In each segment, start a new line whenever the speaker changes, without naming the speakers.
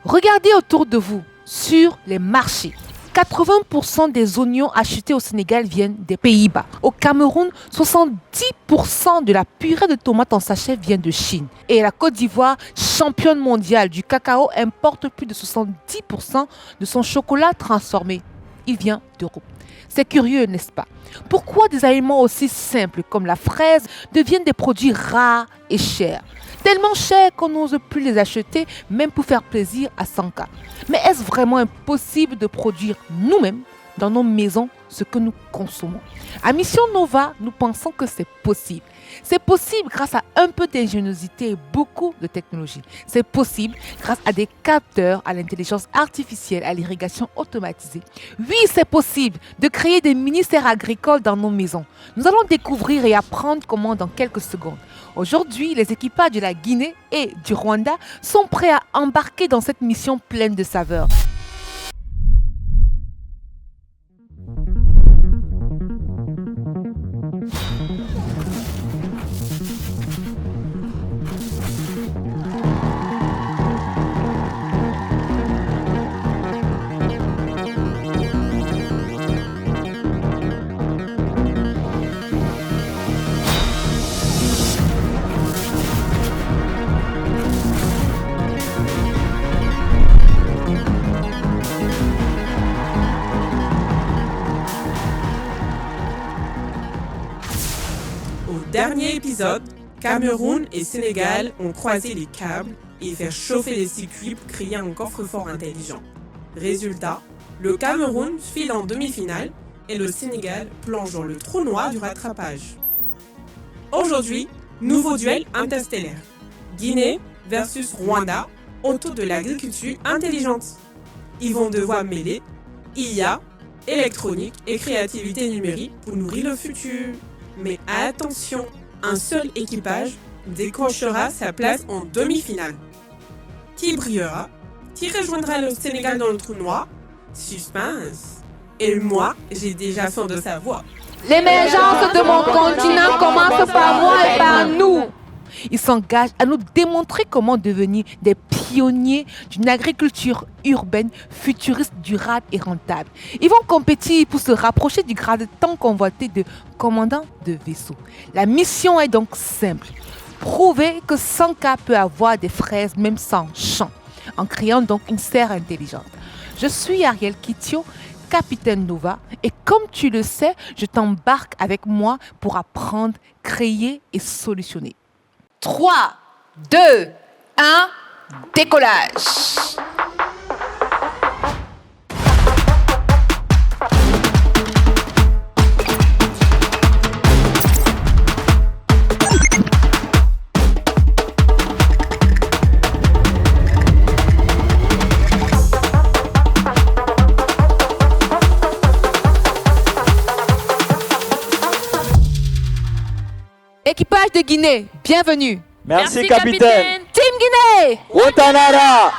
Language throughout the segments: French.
Regardez autour de vous, sur les marchés. 80% des oignons achetés au Sénégal viennent des Pays-Bas. Au Cameroun, 70% de la purée de tomates en sachet vient de Chine. Et la Côte d'Ivoire, championne mondiale du cacao, importe plus de 70% de son chocolat transformé. Il vient d'Europe. C'est curieux, n'est-ce pas? Pourquoi des aliments aussi simples comme la fraise deviennent des produits rares et chers? Tellement chers qu'on n'ose plus les acheter, même pour faire plaisir à 100K. Mais est-ce vraiment impossible de produire nous-mêmes, dans nos maisons, ce que nous consommons? À Mission Nova, nous pensons que c'est possible. C'est possible grâce à un peu d'ingéniosité et beaucoup de technologie. C'est possible grâce à des capteurs, à l'intelligence artificielle, à l'irrigation automatisée. Oui, c'est possible de créer des ministères agricoles dans nos maisons. Nous allons découvrir et apprendre comment dans quelques secondes. Aujourd'hui, les équipages de la Guinée et du Rwanda sont prêts à embarquer dans cette mission pleine de saveurs.
Dernier épisode, Cameroun et Sénégal ont croisé les câbles et fait chauffer les circuits pour créer un coffre-fort intelligent. Résultat, le Cameroun file en demi-finale et le Sénégal plonge dans le trou noir du rattrapage. Aujourd'hui, nouveau duel interstellaire. Guinée versus Rwanda autour de l'agriculture intelligente. Ils vont devoir mêler IA, électronique et créativité numérique pour nourrir le futur. Mais attention, un seul équipage décrochera sa place en demi-finale. Qui brillera? Qui rejoindra le Sénégal dans le trou noir? Suspense. Et moi, j'ai déjà faim de savoir.
L'émergence de mon continent commence par moi et par nous. Ils s'engagent à nous démontrer comment devenir des pionniers d'une agriculture urbaine, futuriste, durable et rentable. Ils vont compétir pour se rapprocher du grade tant convoité de commandant de vaisseau. La mission est donc simple. Prouver que 100K peut avoir des fraises même sans champ, en créant donc une serre intelligente. Je suis Ariel Kitio, capitaine Nova, et comme tu le sais, je t'embarque avec moi pour apprendre, créer et solutionner. 3, 2, 1, décollage! Équipage de Guinée, bienvenue.
Merci capitaine.
Team Guinée.
Outanara.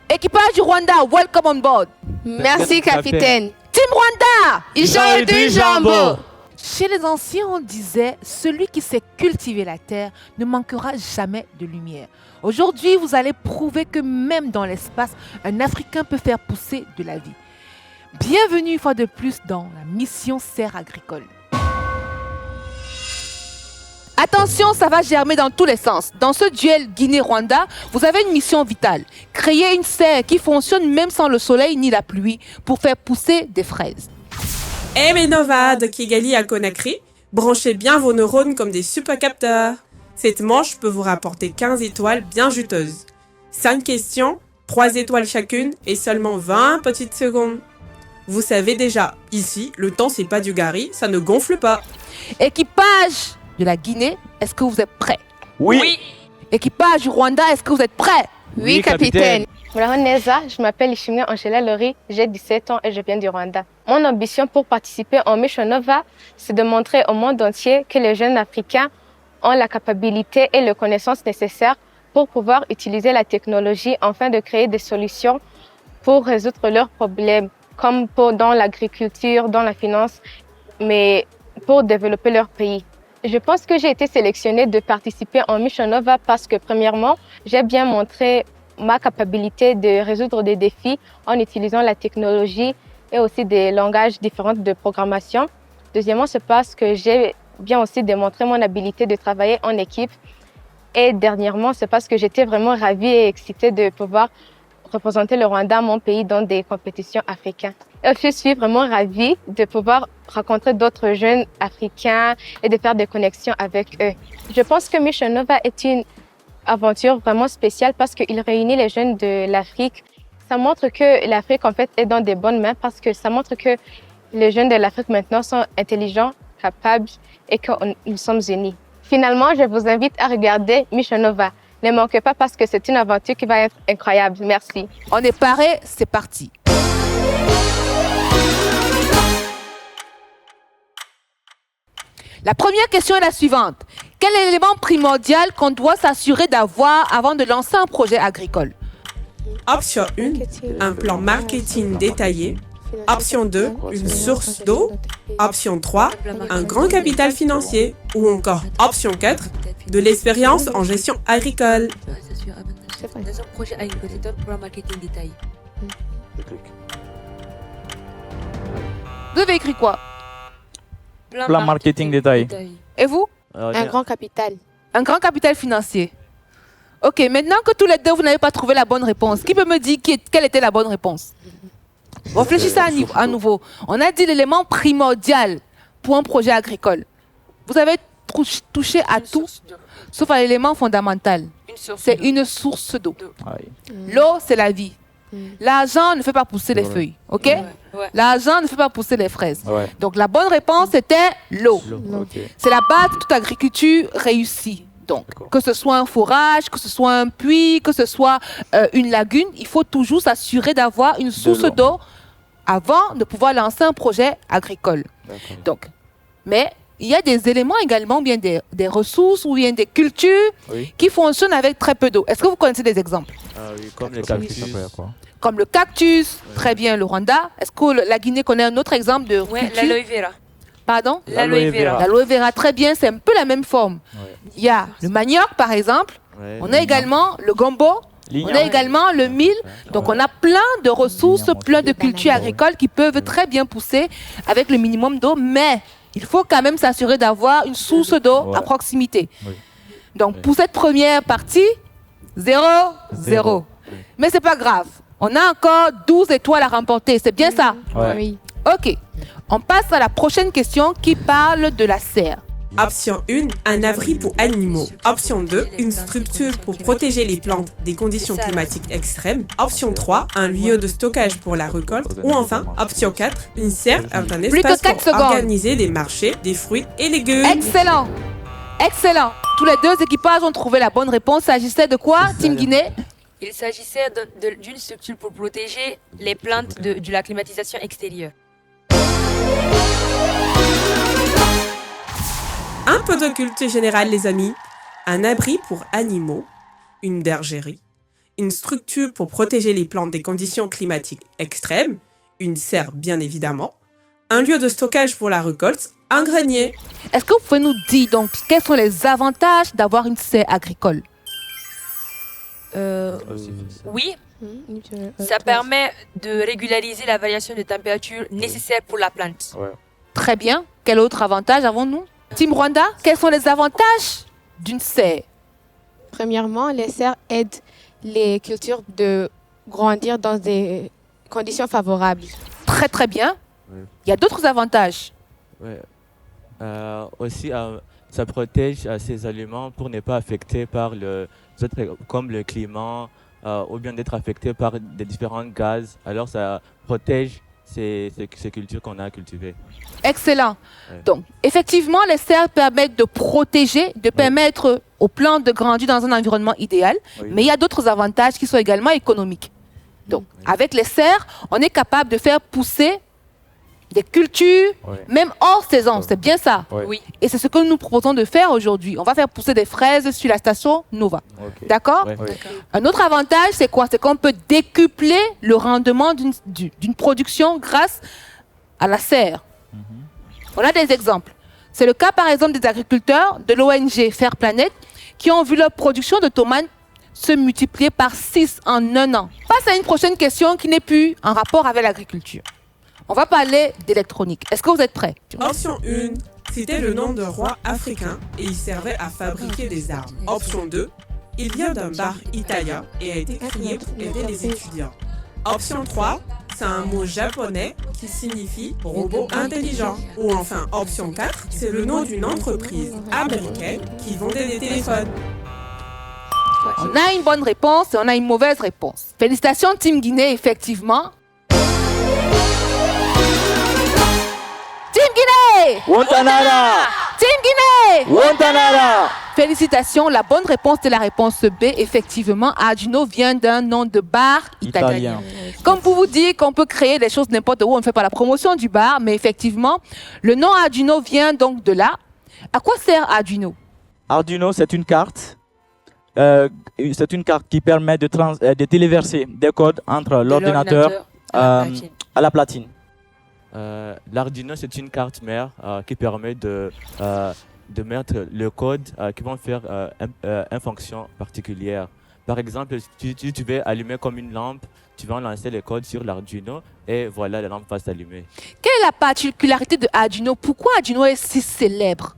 Équipage du Rwanda, welcome on board.
Merci capitaine.
Team Rwanda.
J'ai du jambon.
Chez les anciens, on disait, celui qui sait cultiver la terre ne manquera jamais de lumière. Aujourd'hui, vous allez prouver que même dans l'espace, un Africain peut faire pousser de la vie. Bienvenue une fois de plus dans la mission Serre agricole. Attention, ça va germer dans tous les sens. Dans ce duel Guinée-Rwanda, vous avez une mission vitale. Créer une serre qui fonctionne même sans le soleil ni la pluie pour faire pousser des fraises.
mes Nova de Kigali à Conakry, branchez bien vos neurones comme des supercapteurs. Cette manche peut vous rapporter 15 étoiles bien juteuses. 5 questions, 3 étoiles chacune et seulement 20 petites secondes. Vous savez déjà, ici, le temps c'est pas du gari, ça ne gonfle pas.
Équipage de la Guinée, est-ce que vous êtes prêts?
Oui.
Équipage du Rwanda, est-ce que vous êtes prêts?
Oui capitaine.
Neza, je m'appelle Ishimwe Angela Lori, j'ai 17 ans et je viens du Rwanda. Mon ambition pour participer en Mission Nova, c'est de montrer au monde entier que les jeunes Africains ont la capacité et les connaissances nécessaires pour pouvoir utiliser la technologie afin de créer des solutions pour résoudre leurs problèmes, comme dans l'agriculture, dans la finance, mais pour développer leur pays. Je pense que j'ai été sélectionnée de participer en Mission Nova parce que, premièrement, j'ai bien montré ma capacité de résoudre des défis en utilisant la technologie et aussi des langages différents de programmation. Deuxièmement, c'est parce que j'ai bien aussi démontré mon habilité de travailler en équipe. Et dernièrement, c'est parce que j'étais vraiment ravie et excitée de pouvoir représenter le Rwanda, mon pays, dans des compétitions africaines. Et je suis vraiment ravie de pouvoir rencontrer d'autres jeunes africains et de faire des connexions avec eux. Je pense que Mission Nova est une aventure vraiment spéciale parce qu'il réunit les jeunes de l'Afrique. Ça montre que l'Afrique, en fait, est dans des bonnes mains parce que ça montre que les jeunes de l'Afrique maintenant sont intelligents, capables et que nous sommes unis. Finalement, je vous invite à regarder Mission Nova. Ne manquez pas parce que c'est une aventure qui va être incroyable. Merci.
On est paré, c'est parti. La première question est la suivante. Quel est l'élément primordial qu'on doit s'assurer d'avoir avant de lancer un projet agricole?
Option 1, un plan marketing détaillé. Option 2, une source d'eau. Option 3, un grand capital financier. Ou encore option 4, de l'expérience en gestion agricole.
Dans un projet agricole, c'est un plan marketing détaillé.
Vous avez écrit quoi?
Plan marketing détaillé.
Et vous?
Un grand capital.
Un grand capital financier. Ok, maintenant que tous les deux, vous n'avez pas trouvé la bonne réponse, qui peut me dire quelle était la bonne réponse? Réfléchissez à nouveau. On a dit l'élément primordial pour un projet agricole. Vous avez touché à tout, sauf à l'élément fondamental. C'est une source d'eau. L'eau, c'est la vie. L'argent ne fait pas pousser les feuilles, ok? L'argent ne fait pas pousser les fraises. Donc la bonne réponse était l'eau. C'est la base de toute agriculture réussie. Donc, que ce soit un forage, que ce soit un puits, que ce soit une lagune, il faut toujours s'assurer d'avoir une source d'eau avant de pouvoir lancer un projet agricole. Donc, mais il y a des éléments également, bien des ressources ou bien des cultures qui fonctionnent avec très peu d'eau. Est-ce que vous connaissez des exemples?
Oui, comme le cactus.
Comme le cactus, très bien, le Rwanda. Est-ce que la Guinée connaît un autre exemple de culture?
L'aloe vera.
Pardon?
L'aloe vera.
L'aloe vera, très bien, c'est un peu la même forme. Il y a le manioc, par exemple. On a également le gombo. On a également le mil. Donc, on a plein de ressources, plein de cultures agricoles qui peuvent très bien pousser avec le minimum d'eau. Mais il faut quand même s'assurer d'avoir une source d'eau à proximité. Donc, pour cette première partie, 0-0. Mais c'est pas grave. On a encore 12 étoiles à remporter. C'est bien ça?
Oui.
Ok. On passe à la prochaine question qui parle de la serre.
Option 1, un abri pour animaux. Option 2, une structure pour protéger les plantes des conditions climatiques extrêmes. Option 3, un lieu de stockage pour la récolte. Ou enfin, option 4, une serre est un
Plus que
espace
4
pour
secondes.
organiser des marchés, des fruits et légumes.
Excellent. Excellent. Tous les deux équipages ont trouvé la bonne réponse. Il s'agissait de quoi, Team Guinée?
Il s'agissait d'une structure pour protéger les plantes de la climatisation extérieure.
Un peu de culture générale, les amis. Un abri pour animaux, une bergerie, une structure pour protéger les plantes des conditions climatiques extrêmes, une serre bien évidemment, un lieu de stockage pour la récolte, un grenier.
Est-ce que vous pouvez nous dire donc quels sont les avantages d'avoir une serre agricole?
Oui, ça permet de régulariser la variation de température nécessaire pour la plante.
Très bien. Quel autre avantage avons-nous? Team Rwanda, quels sont les avantages d'une serre?
Premièrement, les serres aident les cultures de grandir dans des conditions favorables.
Très très bien. Il y a d'autres avantages.
Aussi, ça protège ces aliments pour ne pas affecter par comme le climat ou bien d'être affecté par des différents gaz. Alors, ça protège ces cultures qu'on a cultivées.
Excellent. Donc, effectivement, les serres permettent de protéger, de permettre aux plantes de grandir dans un environnement idéal. Mais il y a d'autres avantages qui sont également économiques. Donc, avec les serres, on est capable de faire pousser des cultures, même hors saison. C'est bien ça?
Oui.
Et c'est ce que nous proposons de faire aujourd'hui. On va faire pousser des fraises sur la station Nova. D'accord? Un autre avantage, c'est quoi? C'est qu'on peut décupler le rendement d'une production grâce à la serre. On a des exemples. C'est le cas, par exemple, des agriculteurs de l'ONG Faire Planète qui ont vu leur production de tomates se multiplier par 6 en un an. Passe à une prochaine question qui n'est plus en rapport avec l'agriculture. On va parler d'électronique. Est-ce que vous êtes prêts?
Option 1, c'était le nom d'un roi africain et il servait à fabriquer des armes. Option 2, il vient d'un bar italien et a été créé pour aider les étudiants. Option 3, c'est un mot japonais qui signifie robot intelligent. Ou enfin, option 4, c'est le nom d'une entreprise américaine qui vendait des téléphones.
On a une bonne réponse et on a une mauvaise réponse. Félicitations Team Guinée, effectivement. Team Guinée!
Wantanara!
Team Guinée!
Wantanara!
Félicitations, la bonne réponse est la réponse B. Effectivement, Arduino vient d'un nom de bar italien. Comme pour vous dire qu'on peut créer des choses n'importe où, on ne fait pas la promotion du bar, mais effectivement, le nom Arduino vient donc de là. À quoi sert Arduino?
Arduino, c'est une carte. C'est une carte qui permet de téléverser des codes entre l'ordinateur à la platine.
L'Arduino, c'est une carte mère qui permet de mettre le code qui vont faire une fonction particulière. Par exemple, si tu veux allumer comme une lampe, tu vas lancer les codes sur l'Arduino et voilà, la lampe va s'allumer.
Quelle est la particularité de Arduino? Pourquoi Arduino est si célèbre?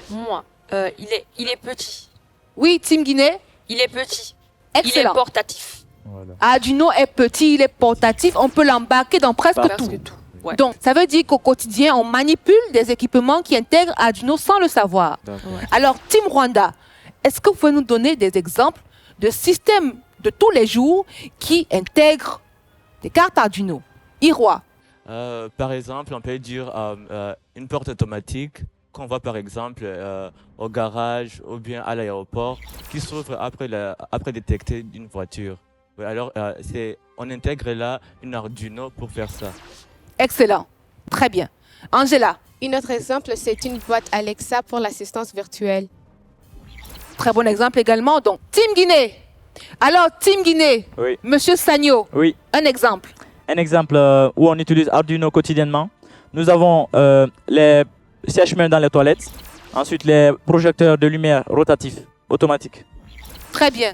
Moi, il est petit.
Oui, Team Guinée?
Il est petit.
Excellent.
Il est portatif.
Voilà.
Arduino est petit, il est portatif, on peut l'embarquer dans presque tout.
Ouais.
Donc, ça veut dire qu'au quotidien, on manipule des équipements qui intègrent Arduino sans le savoir.
Ouais.
Alors, Team Rwanda, est-ce que vous pouvez nous donner des exemples de systèmes de tous les jours qui intègrent des cartes Arduino? Irois.
Par exemple, on peut dire une porte automatique qu'on voit par exemple au garage ou bien à l'aéroport qui s'ouvre après détecter une voiture. Ouais, alors, on intègre là une Arduino pour faire ça.
Excellent. Très bien. Angela,
Un autre exemple, c'est une boîte Alexa pour l'assistance virtuelle.
très bon exemple également. Donc, Team Guinée. Alors, Team Guinée,
Oui.
Monsieur Sagno,
Oui.
un exemple.
Un exemple où on utilise Arduino quotidiennement. Nous avons les sèche-mains dans les toilettes. Ensuite, les projecteurs de lumière rotatifs automatiques.
Très bien.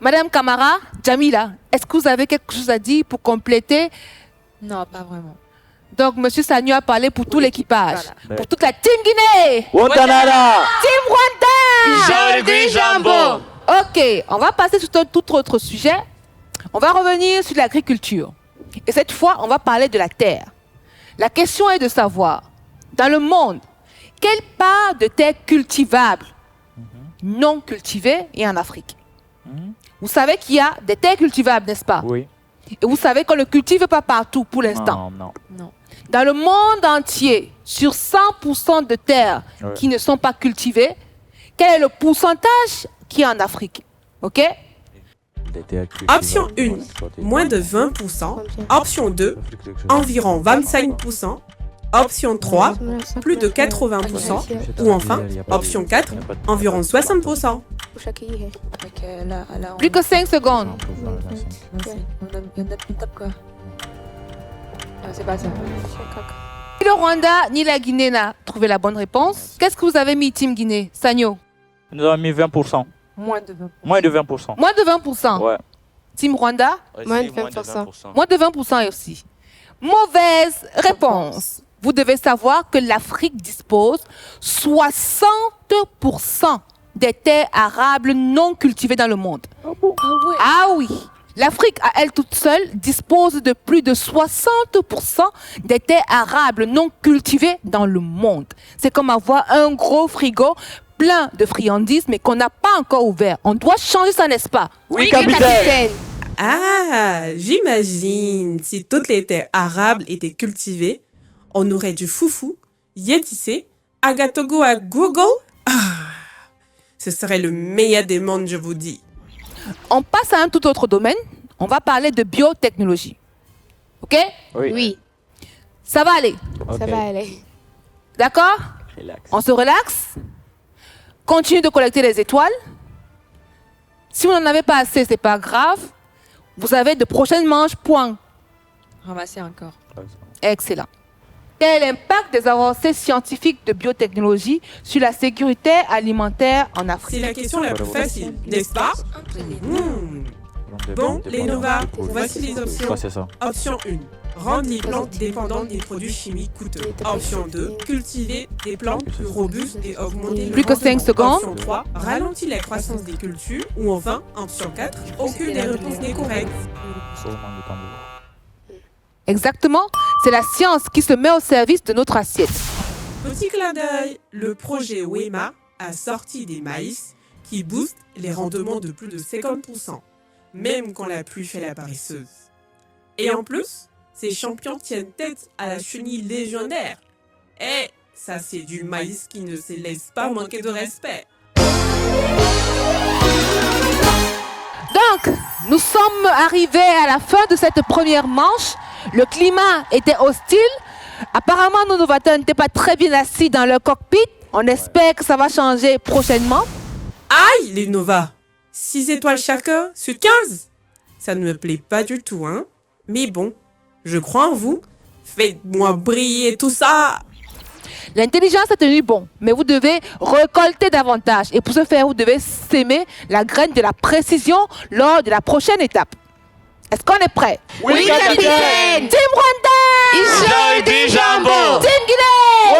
Madame Camara, Jamila, est-ce que vous avez quelque chose à dire pour compléter?
Non, pas vraiment.
Donc, Monsieur Sagno a parlé pour tout l'équipage.
Voilà.
Pour toute la Team Guinée.
Wantanara!
Team Rwanda.
Jordi Jambo!
Ok, on va passer sur un tout autre sujet. On va revenir sur l'agriculture. Et cette fois, on va parler de la terre. La question est de savoir, dans le monde, quelle part de terre cultivable, non cultivée, est en Afrique? Vous savez qu'il y a des terres cultivables, n'est-ce pas?
Oui.
Et vous savez qu'on ne cultive pas partout pour l'instant.
Non.
Dans le monde entier, sur 100% de terres
Ouais.
qui ne sont pas cultivées, quel est le pourcentage qui est en Afrique? OK?
Option 1, moins de 20%. Option 2, environ 25%. Option 3, plus de 80%. Ou enfin, option 4, environ 60%.
Donc là, on...
Plus que 5 secondes.
On tape quoi? C'est pas ça.
Ni le Rwanda ni la Guinée n'a trouvé la bonne réponse. Qu'est-ce que vous avez mis, Team Guinée? Sagno?
Nous avons mis 20%.
Moins de 20.
Moins de 20%.
Moins de 20%.
Ouais.
Team Rwanda?
Aussi,
Moins de 20%.
Moins de 20% aussi. Mauvaise réponse. Vous devez savoir que l'Afrique dispose 60% des terres arables non cultivées dans le monde. Ah oui. L'Afrique, à elle toute seule, dispose de plus de 60% des terres arables non cultivées dans le monde. C'est comme avoir un gros frigo plein de friandises, mais qu'on n'a pas encore ouvert. On doit changer ça, n'est-ce pas?
Oui, capitaine!
Ah, j'imagine, si toutes les terres arables étaient cultivées, on aurait du foufou, yétissé, agatogo à gogo. Ah, ce serait le meilleur des mondes, je vous dis.
On passe à un tout autre domaine. On va parler de biotechnologie. OK?
Oui,
Ça va aller.
ça va aller.
D'accord?
Relax.
On se relaxe. Continue de collecter les étoiles. Si vous n'en avez pas assez, c'est pas grave. Vous avez de prochaines manches, point.
Ramasser encore.
Excellent. Quel est l'impact des avancées scientifiques de biotechnologie sur la sécurité alimentaire en
C'est
Afrique?
la question la plus facile, n'est-ce pas? Bon, les Nova, voici les options.
Ça, c'est ça.
Option 1. Rendre les plantes dépendantes des produits chimiques coûteux. Option 2. Cultiver des plantes plus robustes et augmenter le
Plus que 5
rendement.
secondes.
Option 3. Ralentir la croissance des cultures. Ou enfin, option 4. Aucune des réponses n'est correcte.
Exactement, c'est la science qui se met au service de notre assiette.
Petit clin d'œil, le projet WEMA a sorti des maïs qui boostent les rendements de plus de 50%, même quand la pluie fait la paresseuse. Et en plus, ces champions tiennent tête à la chenille légionnaire. Et ça, c'est du maïs qui ne se laisse pas manquer de respect.
Donc, nous sommes arrivés à la fin de cette première manche. Le climat était hostile. Apparemment, nos novateurs n'étaient pas très bien assis dans leur cockpit. On espère que ça va changer prochainement.
Aïe, les Nova! 6 étoiles chacun sur 15? Ça ne me plaît pas du tout, hein? Mais bon, je crois en vous. Faites-moi briller tout ça!
L'intelligence a tenu bon, mais vous devez récolter davantage. Et pour ce faire, vous devez s'aimer la graine de la précision lors de la prochaine étape. Est-ce qu'on est prêt?
Oui, capitaine!
Team Rwanda!
Jaidi Jambo!
Team Guinée!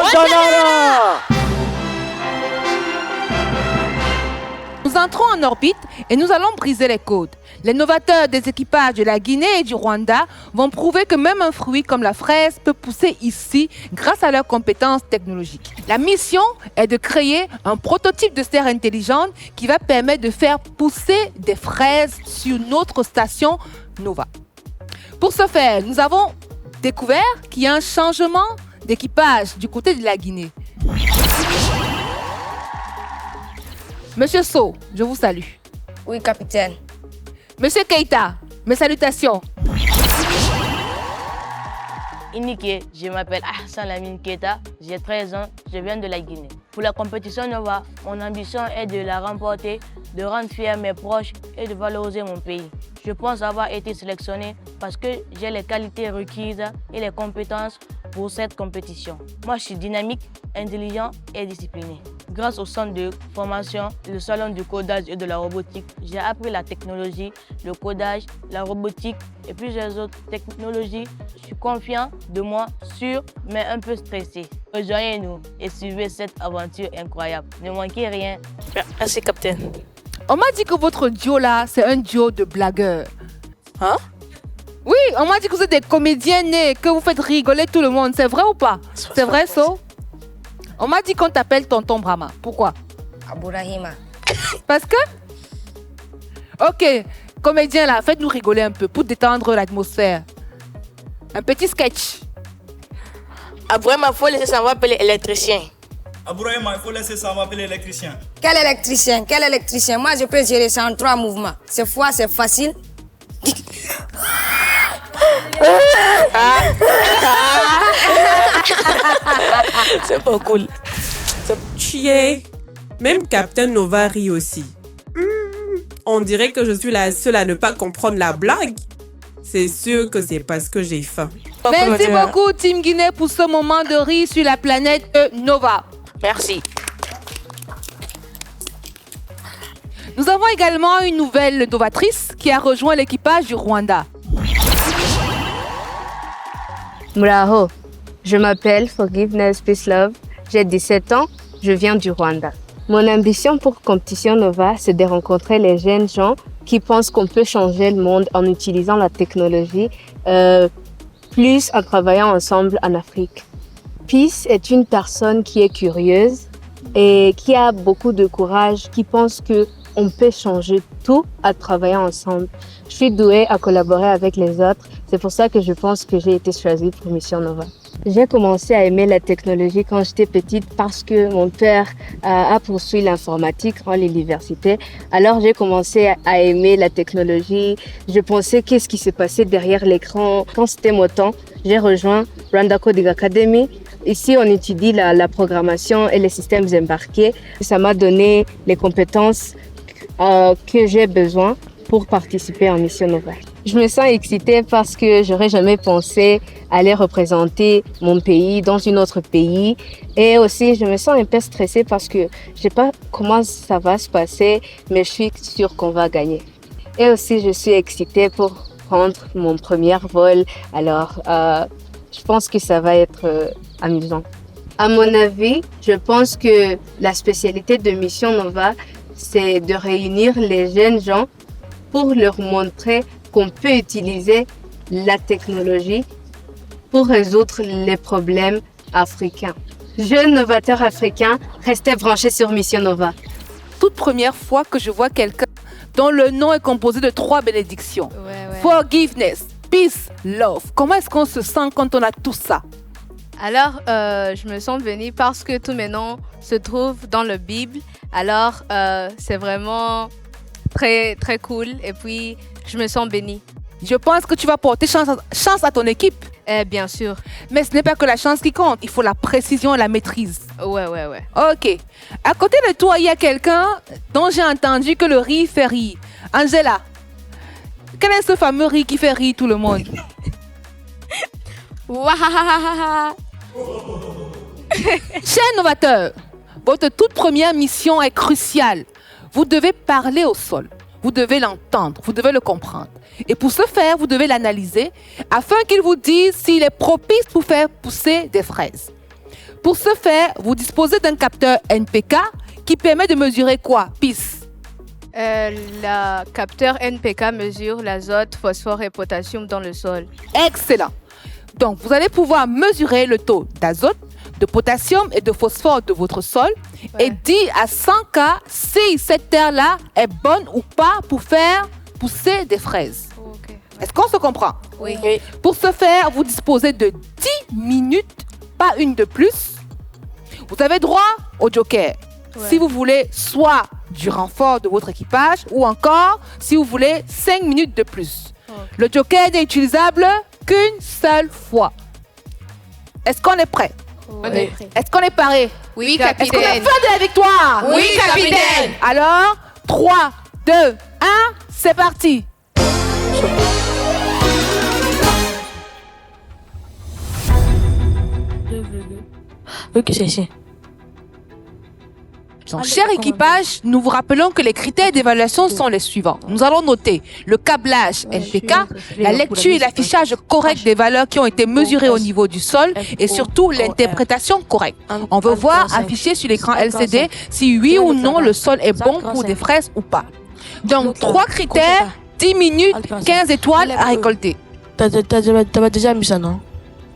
Nous entrons en orbite et nous allons briser les codes. Les novateurs des équipages de la Guinée et du Rwanda vont prouver que même un fruit comme la fraise peut pousser ici grâce à leurs compétences technologiques. La mission est de créer un prototype de serre intelligente qui va permettre de faire pousser des fraises sur notre station Nova. Pour ce faire, nous avons découvert qu'il y a un changement d'équipage du côté de la Guinée. Monsieur So, je vous salue.
Oui, capitaine.
Monsieur Keita, mes salutations.
Inike, je m'appelle Hassan Lamine Keita, j'ai 13 ans, je viens de la Guinée. Pour la compétition Nova, mon ambition est de la remporter, de rendre fiers mes proches et de valoriser mon pays. Je pense avoir été sélectionné parce que j'ai les qualités requises et les compétences pour cette compétition. Moi, je suis dynamique, intelligent et discipliné. Grâce au centre de formation, le salon du codage et de la robotique, j'ai appris la technologie, le codage, la robotique et plusieurs autres technologies. Je suis confiant de moi, sûr, mais un peu stressé. Rejoignez-nous et suivez cette aventure incroyable. Ne manquez rien.
Merci, capitaine.
On m'a dit que votre duo là, c'est un duo de blagueurs.
Hein?
Oui, on m'a dit que vous êtes des comédiens nés, que vous faites rigoler tout le monde. C'est vrai ou pas? C'est vrai, So? On m'a dit qu'on t'appelle Tonton Brahma. Pourquoi?
Abourahima.
Parce que? Ok, comédien là, faites-nous rigoler un peu pour détendre l'atmosphère. Un petit sketch.
Vraiment, il faut laisser ça m'appeler électricien.
Abourahima, il faut laisser ça m'appeler électricien.
Quel électricien? Quel électricien? Moi, je peux gérer ça en 3 mouvements. Cette fois, c'est facile.
C'est pas cool.
Chier! Même Captain Nova rit aussi. On dirait que je suis la seule à ne pas comprendre la blague. C'est sûr que c'est parce que j'ai faim.
Merci beaucoup, Team Guinée, pour ce moment de rire sur la planète Nova.
Merci.
Nous avons également une nouvelle novatrice qui a rejoint l'équipage du Rwanda.
Muraho, je m'appelle Forgiveness Peace Love, j'ai 17 ans, je viens du Rwanda. Mon ambition pour Compétition Nova, c'est de rencontrer les jeunes gens qui pensent qu'on peut changer le monde en utilisant la technologie, plus en travaillant ensemble en Afrique. Peace est une personne qui est curieuse et qui a beaucoup de courage, qui pense qu'on peut changer tout en travaillant ensemble. Je suis douée à collaborer avec les autres. C'est pour ça que je pense que j'ai été choisie pour Mission Nova. J'ai commencé à aimer la technologie quand j'étais petite parce que mon père a poursuivi l'informatique en l'université. Alors j'ai commencé à aimer la technologie. Je pensais qu'est-ce qui se passait derrière l'écran. Quand c'était mon temps, j'ai rejoint Rwanda Coding Academy. Ici, on étudie la programmation et les systèmes embarqués. Ça m'a donné les compétences que j'ai besoin pour participer en Mission Nova. Je me sens excitée parce que j'aurais jamais pensé aller représenter mon pays dans un autre pays. Et aussi, je me sens un peu stressée parce que je sais pas comment ça va se passer, mais je suis sûre qu'on va gagner. Et aussi, je suis excitée pour prendre mon premier vol. Alors, je pense que ça va être amusant. À mon avis, je pense que la spécialité de Mission Nova, c'est de réunir les jeunes gens pour leur montrer qu'on peut utiliser la technologie pour résoudre les problèmes africains. Jeunes novateurs africains, restez branchés sur Mission Nova.
Toute première fois que je vois quelqu'un dont le nom est composé de 3 bénédictions. Forgiveness, peace, love. Comment est-ce qu'on se sent quand on a tout ça?
Alors, je me sens bénie parce que tous mes noms se trouvent dans la Bible. Alors, c'est vraiment très, très cool. Et puis, je me sens bénie.
Je pense que tu vas porter chance à ton équipe.
Bien sûr.
Mais ce n'est pas que la chance qui compte. Il faut la précision et la maîtrise.
Ouais.
Ok. À côté de toi, il y a quelqu'un dont j'ai entendu que le riz fait rire. Angela, quel est ce fameux riz qui fait rire tout le monde?
Wahahaha.
Chers novateurs, votre toute première mission est cruciale. Vous devez parler au sol. Vous devez l'entendre. Vous devez le comprendre. Et pour ce faire, vous devez l'analyser afin qu'il vous dise s'il est propice pour faire pousser des fraises. Pour ce faire, vous disposez d'un capteur NPK qui permet de mesurer quoi, PIS?
Le capteur NPK mesure l'azote, phosphore et potassium dans le sol.
Excellent. Donc, vous allez pouvoir mesurer le taux d'azote, de potassium et de phosphore de votre sol et dire à 100 cas si cette terre-là est bonne ou pas pour faire pousser des fraises. Est-ce qu'on se comprend?
Oui.
Pour ce faire, vous disposez de 10 minutes, pas une de plus. Vous avez droit au joker. Si vous voulez soit du renfort de votre équipage ou encore si vous voulez 5 minutes de plus. Le joker n'est utilisable qu'une seule fois. Est-ce qu'on est prêt?
On est prêt.
Est-ce qu'on est paré?
Oui,
Est-ce qu'on a
capitaine.
faim de la victoire?
Oui, capitaine.
Alors, 3, 2, 1, c'est parti.
Oui, que c'est ici.
Donc, cher équipage, nous vous rappelons que les critères d'évaluation sont les suivants. Nous allons noter le câblage NPK, la lecture et l'affichage correct des valeurs qui ont été mesurées au niveau du sol et surtout l'interprétation correcte. On veut voir affiché sur l'écran LCD si oui ou non le sol est bon pour des fraises ou pas. Donc, 3 critères, 10 minutes, 15 étoiles à récolter.
T'avais déjà mis ça, non?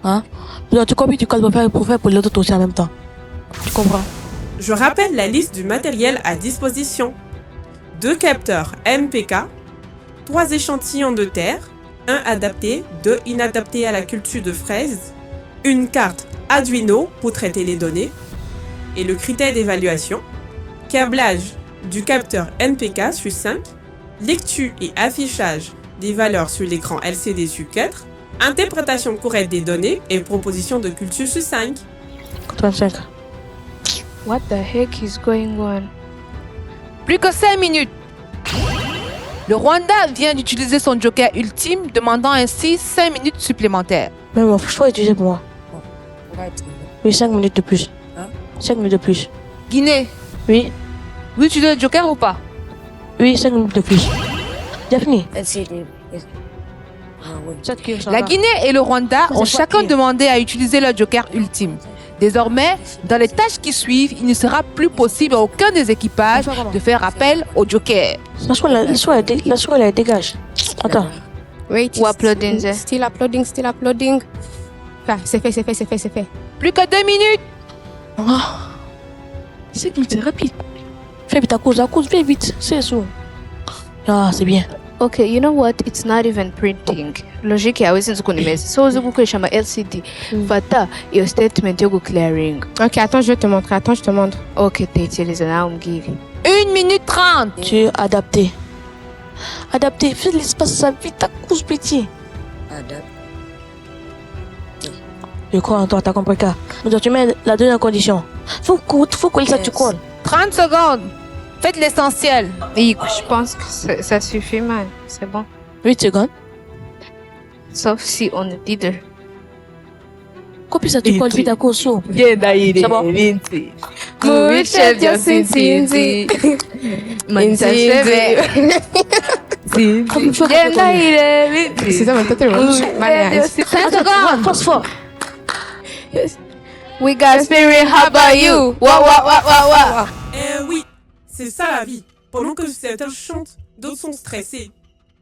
Hein? Tu copies du code pour faire pour les autres aussi en même temps. Tu comprends?
Je rappelle la liste du matériel à disposition. 2 capteurs MPK, 3 échantillons de terre, 1 adapté, 2 inadaptés à la culture de fraises, une carte Arduino pour traiter les données, et le critère d'évaluation, câblage du capteur NPK sur 5, lecture et affichage des valeurs sur l'écran LCD sur 4, interprétation correcte des données et proposition de culture sur 5.
85.
What the heck is going on?
Plus que 5 minutes. Le Rwanda vient d'utiliser son joker ultime, demandant ainsi 5 minutes supplémentaires.
Mais bon, faut utiliser pour moi. Oui, 5 minutes de plus. 5 minutes de plus.
Guinée.
Oui.
Vous utilisez le joker ou pas?
Oui, 5 minutes de plus. J'ai fini.
La Guinée et le Rwanda ont chacun demandé à utiliser leur joker ultime. Désormais, dans les tâches qui suivent, il ne sera plus possible à aucun des équipages de faire appel au joker.
La souris, elle dégage. Attends.
Wait,
Ou uploading, c'est.
Still uploading. Enfin, c'est fait.
Plus que 2 minutes.
C'est vite, c'est rapide. Fais vite à cause, fais vite. C'est ça. Ah, c'est bien.
Okay, you know what? It's not even printing. Logic hawezi kunimeza. So uzi gukoresha ama LCD. Fata iyo statement yo clearing.
Ok, attends, je te montre.
Okay, tekereza nawe umbwire.
1 minute 30.
Tu es adapté. Adapté, fais de l'espace, ça vite à cause petit. Je crois en toi, t'as compris quoi? Donc tu mets la deuxième condition. Faut que ça tu colles.
30 secondes. Faites l'essentiel.
Et je pense que ça suffit, man. C'est bon.
8 secondes.
sauf si on nous dit de...
Kopisa tukolvita kuhusu.
Genda ile
Sawa.
binti.
Kuchevya sinzinzi. Mancheve. Genda ile binti.
C'est ça, mais toi, t'es vraiment malade.
Phosphore.
We got spirit, how about you? Wa wa wa wa wa.
Eh oui, c'est ça la vie. Pendant que certains chantent, d'autres sont stressés.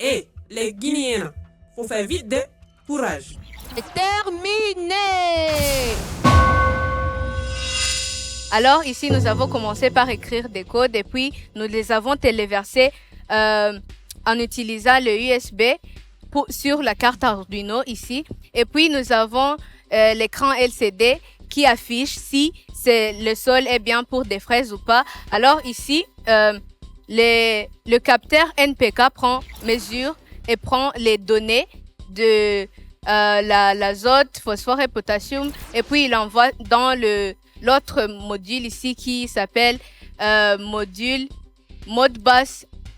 Et les Guinéens, faut faire vite des courage.
Terminé.
Alors ici, nous avons commencé par écrire des codes et puis nous les avons téléversés en utilisant le USB sur la carte Arduino ici. Et puis nous avons l'écran LCD qui affiche si le sol est bien pour des fraises ou pas. Alors ici, le capteur NPK prend mesure et prend les données de l'azote, phosphore et potassium et puis il envoie dans l'autre module ici qui s'appelle Modbus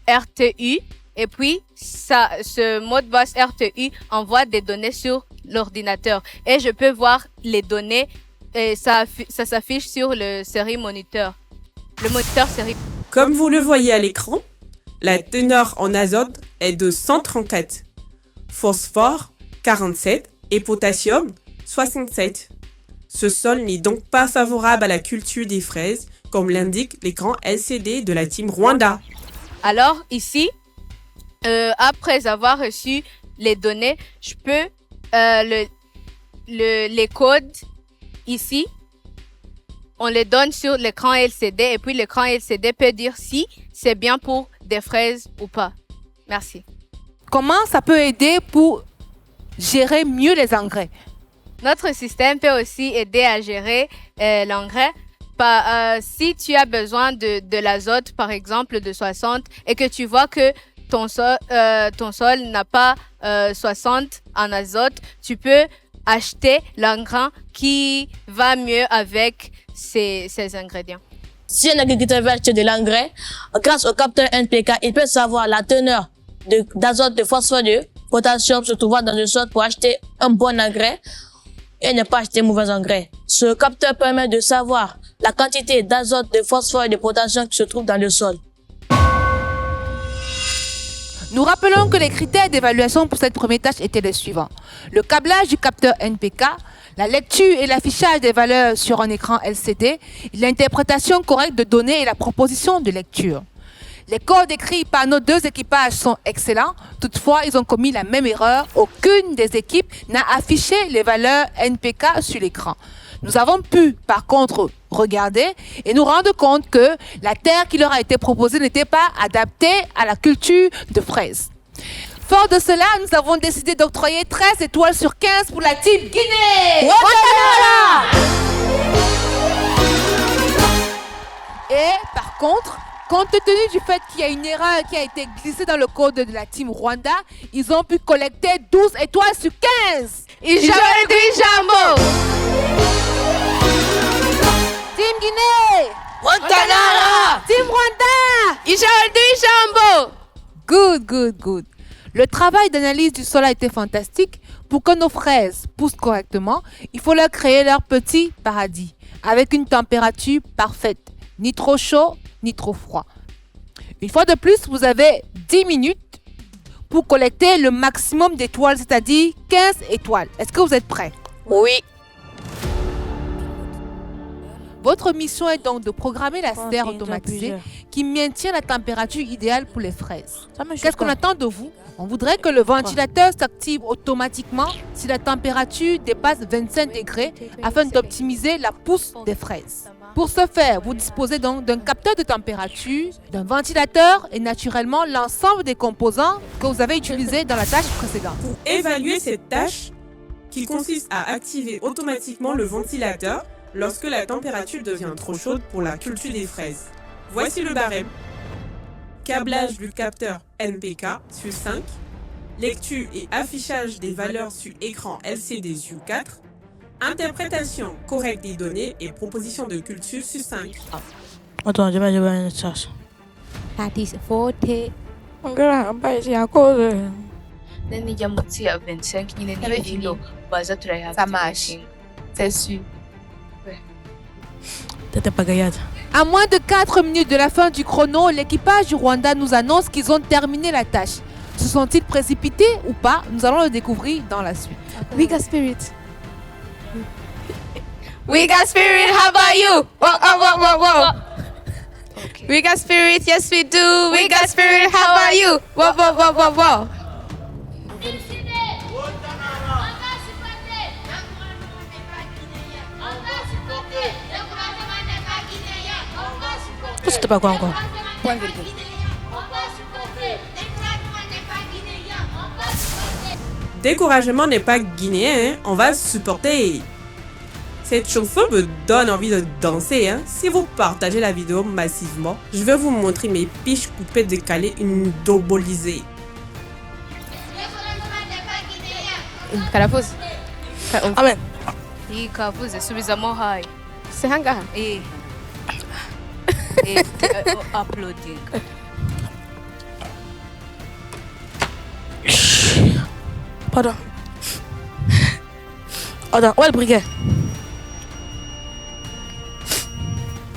RTU et puis ce Modbus RTU envoie des données sur l'ordinateur et je peux voir les données et ça s'affiche sur le série moniteur. Le moniteur série.
Comme vous le voyez à l'écran, la teneur en azote est de 134, phosphore 47 et potassium 67. Ce sol n'est donc pas favorable à la culture des fraises, comme l'indique l'écran LCD de la team Rwanda.
Alors ici, après avoir reçu les données, je peux les codes ici. On les donne sur l'écran LCD et puis l'écran LCD peut dire si c'est bien pour des fraises ou pas. Merci.
Comment ça peut aider pour gérer mieux les engrais?
Notre système peut aussi aider à gérer l'engrais. Si tu as besoin de l'azote, par exemple, de 60, et que tu vois que ton sol n'a pas 60 en azote, tu peux acheter l'engrais qui va mieux avec ces ingrédients.
Si un agriculteur veut acheter de l'engrais, grâce au capteur NPK, il peut savoir la teneur d'azote, de phosphore, de potassium se trouvant dans le sol pour acheter un bon engrais et ne pas acheter mauvais engrais. Ce capteur permet de savoir la quantité d'azote, de phosphore et de potassium qui se trouve dans le sol.
Nous rappelons que les critères d'évaluation pour cette première tâche étaient les suivants. Le câblage du capteur NPK, la lecture et l'affichage des valeurs sur un écran LCD, l'interprétation correcte de données et la proposition de lecture. Les codes écrits par nos deux équipages sont excellents. Toutefois, ils ont commis la même erreur. Aucune des équipes n'a affiché les valeurs NPK sur l'écran. Nous avons pu, par contre, regarder et nous rendre compte que la terre qui leur a été proposée n'était pas adaptée à la culture de fraises. Fort de cela, nous avons décidé d'octroyer 13 étoiles sur 15 pour la team Guinée. Et par contre, compte tenu du fait qu'il y a une erreur qui a été glissée dans le code de la team Rwanda, ils ont pu collecter 12 étoiles sur 15.
Jambo.
Team Guinée.
Ouattanara.
Team Rwanda.
Jambo.
Good. Le travail d'analyse du sol a été fantastique. Pour que nos fraises poussent correctement, il faut leur créer leur petit paradis avec une température parfaite, ni trop chaud, ni trop froid. Une fois de plus, vous avez 10 minutes pour collecter le maximum d'étoiles, c'est-à-dire 15 étoiles. Est-ce que vous êtes prêts?
Oui.
Votre mission est donc de programmer la serre automatisée qui maintient la température idéale pour les fraises. Qu'est-ce qu'on attend de vous? On voudrait que le ventilateur s'active automatiquement si la température dépasse 25 degrés afin d'optimiser la pousse des fraises. Pour ce faire, vous disposez donc d'un capteur de température, d'un ventilateur et naturellement l'ensemble des composants que vous avez utilisés dans la tâche précédente.
Pour évaluer cette tâche, qui consiste à activer automatiquement le ventilateur lorsque la température devient trop chaude pour la culture des fraises. Voici le barème. Câblage du capteur NPK sur 5, lecture et affichage des valeurs sur écran LCD sur 4, interprétation correcte des données et proposition de culture sur 5.
Attends, je vais une tâche.
Nanijya munsi ya 25 nyine
Avec
n'ibiro baza turayihabwa.
Ça marche. C'est sûr.
T'es pas gaillard.
À moins de 4 minutes de la fin du chrono, l'équipage du Rwanda nous annonce qu'ils ont terminé la tâche. Se sont-ils précipités ou pas? Nous allons le découvrir dans la suite.
We got spirit.
We got spirit, how about you? Whoa. Okay. We got spirit, yes we do. We got spirit, how about you? Whoa.
C'était pas quoi encore?
Point virgule.
Découragement n'est pas guinéen, hein. On va supporter. Cette chanson me donne envie de danser. Hein. Si vous partagez la vidéo massivement, je vais vous montrer mes piches coupées décalées dobolisées.
Karafuzi.
Amen.
Hii kavuze subizamo high.
Sehangaha.
Uploading.
Pardon. Attends, où est le briquet?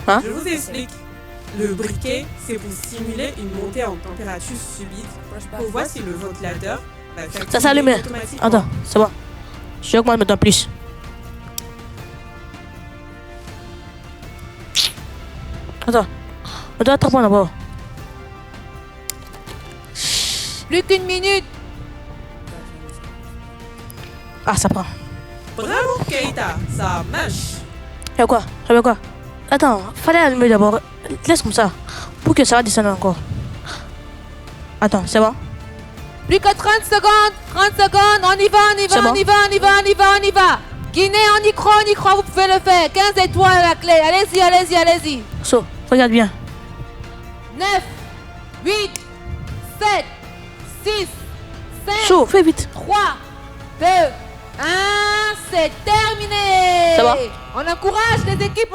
Hein?
Je vous explique. Le briquet, c'est pour simuler une montée en température subite pour voir si le ventilateur va faire
Ça s'est allumé.
automatiquement.
Attends, c'est bon. Je augmente maintenant plus. Attends. On doit attendre d'abord.
Plus qu'une minute.
Ah, ça prend.
Bravo Keita, ça marche.
Y'a quoi? Y'a quoi? Attends, fallait allumer d'abord. Laisse comme ça. Pour que ça va descendre encore. Attends, c'est bon?
Plus que 30 secondes. 30 secondes. On y va.
C'est bon?
On y va. Guinée, on y croit. Vous pouvez le faire. 15 étoiles à la clé. Allez-y.
So, regarde bien.
9, 8, 7, 6, 5,
So, fais vite.
3, 2, 1, c'est terminé.
Ça va?
On encourage les équipes.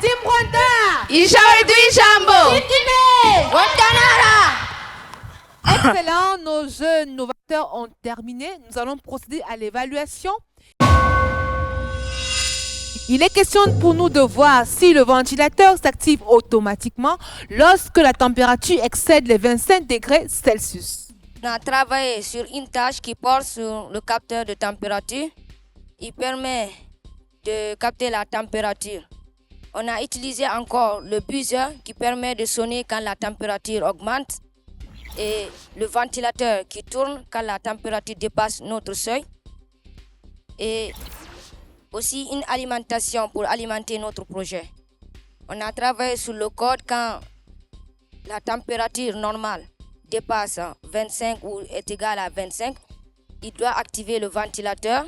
Team Rwanda.
Jambo.
Excellent, nos jeunes novateurs ont terminé. Nous allons procéder à l'évaluation. Il est question pour nous de voir si le ventilateur s'active automatiquement lorsque la température excède les 25 degrés Celsius.
On a travaillé sur une tâche qui porte sur le capteur de température. Il permet de capter la température. On a utilisé encore le buzzer qui permet de sonner quand la température augmente et le ventilateur qui tourne quand la température dépasse notre seuil. Et aussi une alimentation pour alimenter notre projet. On a travaillé sur le code quand la température normale dépasse 25 ou est égale à 25. Il doit activer le ventilateur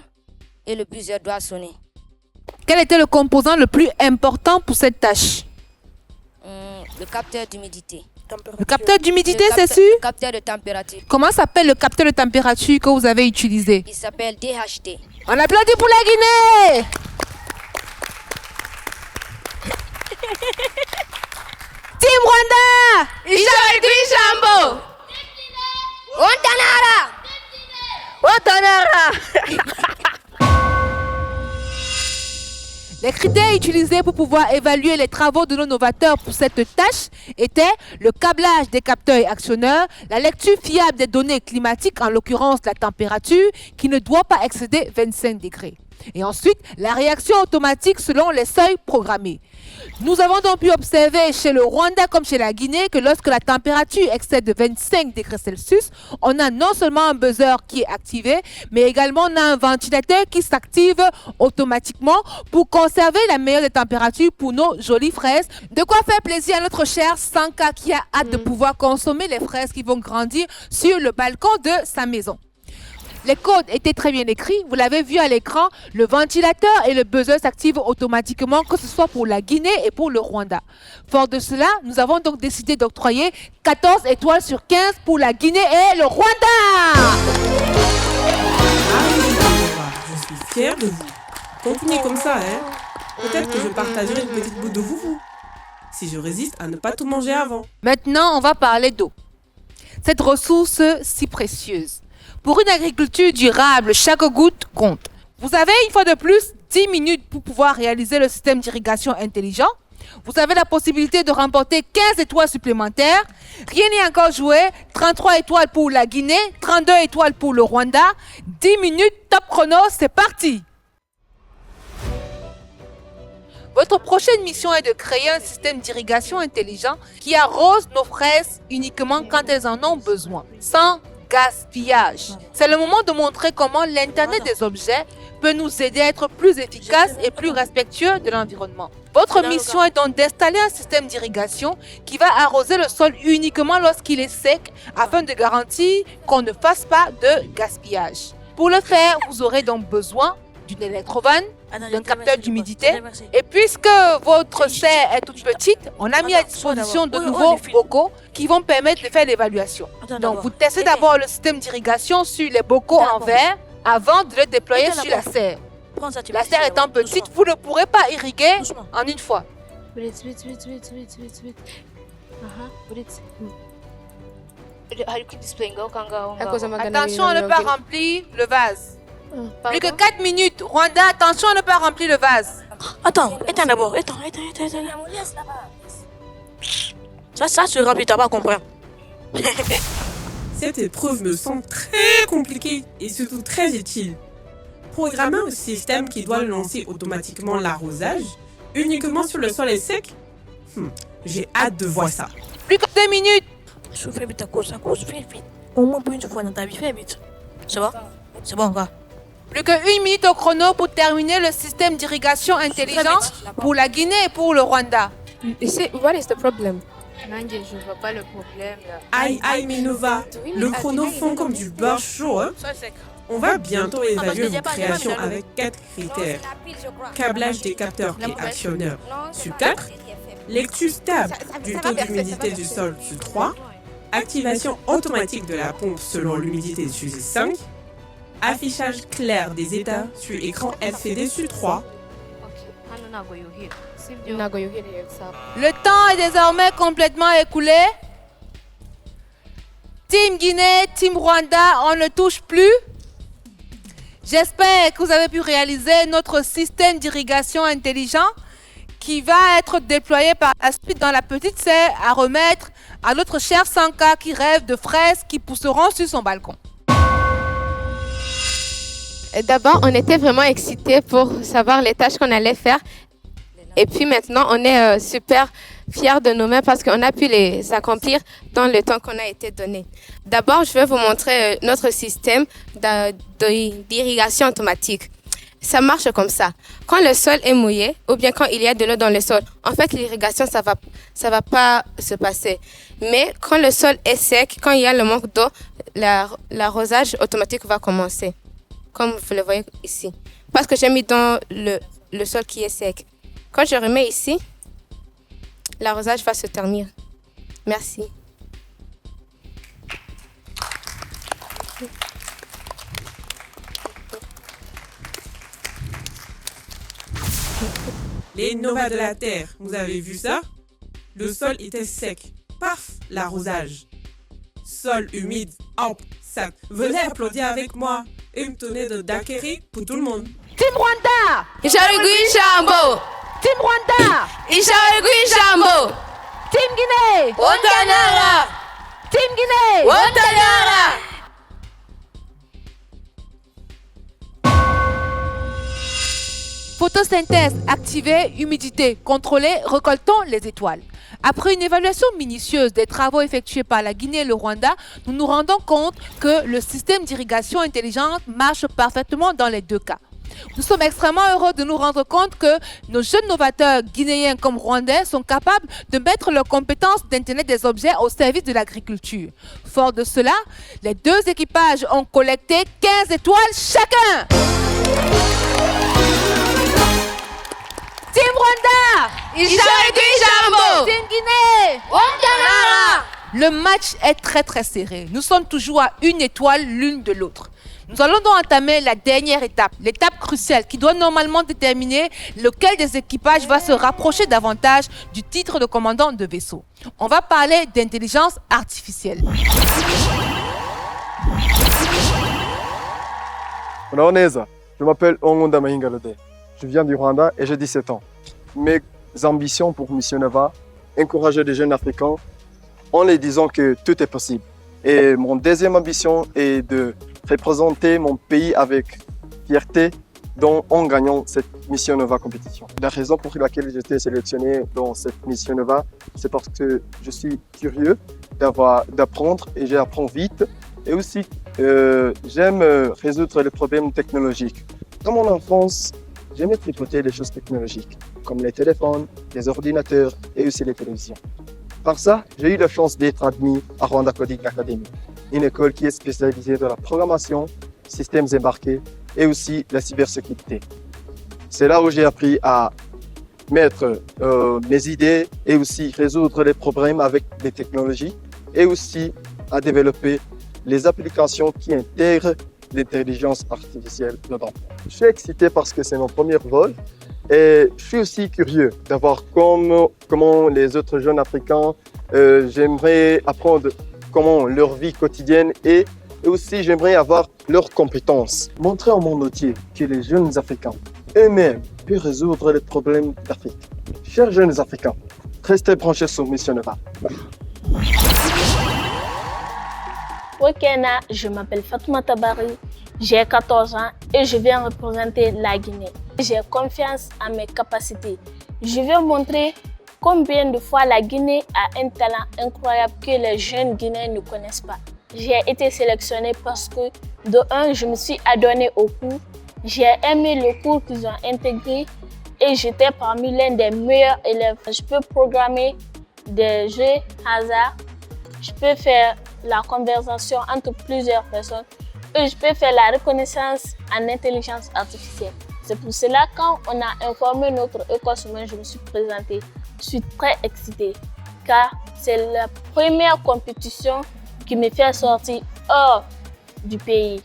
et le buzzer doit sonner.
Quel était le composant le plus important pour cette tâche?
Le capteur d'humidité.
Le capteur d'humidité, c'est sûr?
Le capteur de température.
Comment s'appelle le capteur de température que vous avez utilisé?
Il s'appelle DHT.
On applaudit pour la Guinée! Team Rwanda!
Jambo.
Les critères utilisés pour pouvoir évaluer les travaux de nos novateurs pour cette tâche étaient le câblage des capteurs et actionneurs, la lecture fiable des données climatiques, en l'occurrence la température, qui ne doit pas excéder 25 degrés. Et ensuite, la réaction automatique selon les seuils programmés. Nous avons donc pu observer chez le Rwanda comme chez la Guinée que lorsque la température excède 25 degrés Celsius, on a non seulement un buzzer qui est activé, mais également on a un ventilateur qui s'active automatiquement pour conserver la meilleure des températures pour nos jolies fraises. De quoi faire plaisir à notre cher Sanka qui a hâte de pouvoir consommer les fraises qui vont grandir sur le balcon de sa maison. Les codes étaient très bien écrits, vous l'avez vu à l'écran, le ventilateur et le buzzer s'activent automatiquement, que ce soit pour la Guinée et pour le Rwanda. Fort de cela, nous avons donc décidé d'octroyer 14 étoiles sur 15 pour la Guinée et le Rwanda.
Je suis fière de vous. Continuez comme ça, hein. Peut-être que je partagerai une petite bout de vous. si je résiste à ne pas tout manger avant.
Maintenant, on va parler d'eau. Cette ressource si précieuse. Pour une agriculture durable, chaque goutte compte. Vous avez une fois de plus 10 minutes pour pouvoir réaliser le système d'irrigation intelligent. Vous avez la possibilité de remporter 15 étoiles supplémentaires. Rien n'est encore joué. 33 étoiles pour la Guinée, 32 étoiles pour le Rwanda. 10 minutes, top chrono, c'est parti! Votre prochaine mission est de créer un système d'irrigation intelligent qui arrose nos fraises uniquement quand elles en ont besoin, sans gaspillage. C'est le moment de montrer comment l'Internet des objets peut nous aider à être plus efficaces et plus respectueux de l'environnement. Votre mission est donc d'installer un système d'irrigation qui va arroser le sol uniquement lorsqu'il est sec afin de garantir qu'on ne fasse pas de gaspillage. Pour le faire, vous aurez donc besoin d'une électrovanne, d'un capteur d'humidité. Et puisque votre serre est toute petite, on a mis à disposition de nouveaux bocaux qui vont permettre de faire l'évaluation. Donc vous testez d'abord le système d'irrigation sur les bocaux en verre avant de le déployer sur la serre. La serre étant petite, vous ne pourrez pas irriguer en une fois. Attention à ne pas remplir le vase. Plus que 4 minutes. Rwanda, attention à ne pas remplir le vase.
Attends, éteins d'abord. Éteins. Ça se remplit, t'as pas compris.
Cette épreuve me semble très compliquée et surtout très utile. Programmer un système qui doit lancer automatiquement l'arrosage uniquement sur le sol est sec. J'ai hâte de voir ça.
Plus que 2 minutes.
Fais vite ta course, fais vite. Au moins pour une fois dans ta vie, fais vite. C'est bon? C'est bon, encore.
Plus que 1 minute au chrono pour terminer le système d'irrigation intelligent pour la Guinée et pour le Rwanda.
What is the problem?
Je vois pas le problème.
Aïe, Minova, le chrono fond comme du beurre chaud. Hein? On va bientôt évaluer vos créations avec 4 critères. Câblage des capteurs et actionneurs sur 4. Lecture stable du taux d'humidité du sol sur 3. Activation automatique de la pompe selon l'humidité sur 5. Affichage clair des états sur écran LCD sur 3.
Le temps est désormais complètement écoulé. Team Guinée, Team Rwanda, on ne touche plus. J'espère que vous avez pu réaliser notre système d'irrigation intelligent qui va être déployé par la suite dans la petite serre à remettre à notre cher Sanka qui rêve de fraises qui pousseront sur son balcon.
D'abord, on était vraiment excités pour savoir les tâches qu'on allait faire. Et puis maintenant, on est super fiers de nous-mêmes parce qu'on a pu les accomplir dans le temps qu'on a été donné. D'abord, je vais vous montrer notre système d'irrigation automatique. Ça marche comme ça. Quand le sol est mouillé ou bien quand il y a de l'eau dans le sol, en fait, l'irrigation, ça va pas se passer. Mais quand le sol est sec, quand il y a le manque d'eau, l'arrosage automatique va commencer. Comme vous le voyez ici. Parce que j'ai mis dans le sol qui est sec. Quand je remets ici, l'arrosage va se terminer. Merci.
Les Nova de la Terre, vous avez vu ça? Le sol était sec. Paf, l'arrosage. Sol humide, hop, ça. Venez applaudir avec moi. Une tonne de daiquiri pour tout le monde.
Team Rwanda!
Isharigui Jambo!
Team Rwanda!
Isharigui Jambo!
Team Guinée!
Otanara!
Team Guinée!
Otanara!
Photosynthèse activée, humidité contrôlée, récoltons les étoiles. Après une évaluation minutieuse des travaux effectués par la Guinée et le Rwanda, nous nous rendons compte que le système d'irrigation intelligente marche parfaitement dans les deux cas. Nous sommes extrêmement heureux de nous rendre compte que nos jeunes novateurs guinéens comme rwandais sont capables de mettre leurs compétences d'Internet des objets au service de l'agriculture. Fort de cela, les deux équipages ont collecté 15 étoiles chacun. Team Rwanda!
Isharigui Jambo!
Team Guinée! Le match est très serré. Nous sommes toujours à 1 étoile l'une de l'autre. Nous allons donc entamer la dernière étape, l'étape cruciale qui doit normalement déterminer lequel des équipages va se rapprocher davantage du titre de commandant de vaisseau. On va parler d'intelligence artificielle.
Oneza, je m'appelle Ongonda Mahingalode. Je viens du Rwanda et j'ai 17 ans. Mes ambitions pour Mission Nova, encourager les jeunes Africains en les disant que tout est possible. Et mon deuxième ambition est de représenter mon pays avec fierté en gagnant cette Mission Nova compétition. La raison pour laquelle j'ai été sélectionné dans cette Mission Nova, c'est parce que je suis curieux d'apprendre et j'apprends vite. Et aussi, j'aime résoudre les problèmes technologiques. Dans mon enfance, j'aimais tripoter les choses technologiques, comme les téléphones, les ordinateurs et aussi les télévisions. Par ça, j'ai eu la chance d'être admis à Rwanda Coding Academy, une école qui est spécialisée dans la programmation, systèmes embarqués et aussi la cybersécurité. C'est là où j'ai appris à mettre mes idées et aussi résoudre les problèmes avec les technologies et aussi à développer les applications qui intègrent l'intelligence artificielle dedans. Je suis excité parce que c'est mon premier vol et je suis aussi curieux d'avoir comment les autres jeunes africains, j'aimerais apprendre comment leur vie quotidienne est et aussi j'aimerais avoir leurs compétences. Montrer au monde entier que les jeunes africains eux-mêmes peuvent résoudre les problèmes d'Afrique. Chers jeunes africains, restez branchés sur Mission Nova.
Au Kenya, je m'appelle Fatoumata Barry, j'ai 14 ans et je viens représenter la Guinée. J'ai confiance en mes capacités. Je vais montrer combien de fois la Guinée a un talent incroyable que les jeunes Guinéens ne connaissent pas. J'ai été sélectionnée parce que, de un, je me suis adonnée au cours. J'ai aimé le cours qu'ils ont intégré et j'étais parmi l'un des meilleurs élèves. Je peux programmer des jeux hasard, je peux faire la conversation entre plusieurs personnes et je peux faire la reconnaissance en intelligence artificielle. C'est pour cela quand on a informé notre école semaine, je me suis présentée. Je suis très excitée car c'est la première compétition qui me fait sortir hors du pays.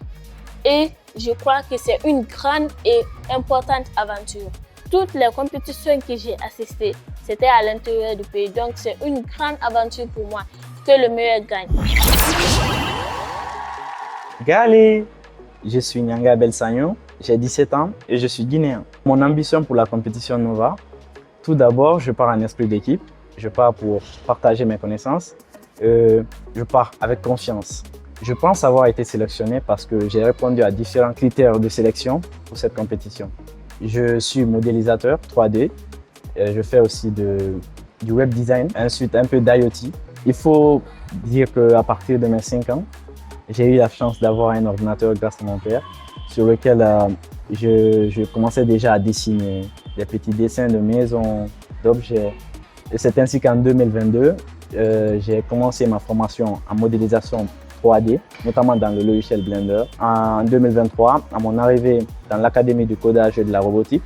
Et je crois que c'est une grande et importante aventure. Toutes les compétitions que j'ai assistées, c'était à l'intérieur du pays. Donc c'est une grande aventure pour moi. Que le meilleur gagne.
Gali, je suis Nyanga Belsanyo, j'ai 17 ans et je suis guinéen. Mon ambition pour la compétition Nova, tout d'abord, je pars en esprit d'équipe, je pars pour partager mes connaissances, je pars avec confiance. Je pense avoir été sélectionné parce que j'ai répondu à différents critères de sélection pour cette compétition. Je suis modélisateur 3D, je fais aussi du web design, ensuite un peu d'IoT. Il faut dire qu'à partir de mes 5 ans, j'ai eu la chance d'avoir un ordinateur grâce à mon père sur lequel je commençais déjà à dessiner des petits dessins de maisons, d'objets. Et c'est ainsi qu'en 2022, j'ai commencé ma formation en modélisation 3D, notamment dans le logiciel Blender. En 2023, à mon arrivée dans l'académie du codage et de la robotique,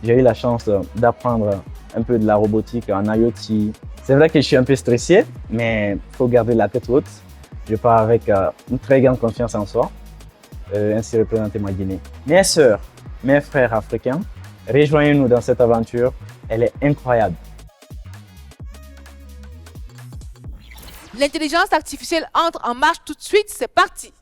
j'ai eu la chance d'apprendre un peu de la robotique en IoT. C'est vrai que je suis un peu stressé, mais il faut garder la tête haute. Je pars avec une très grande confiance en soi, ainsi représenter ma Guinée. Mes sœurs, mes frères africains, rejoignez-nous dans cette aventure, elle est incroyable.
L'intelligence artificielle entre en marche tout de suite, c'est parti!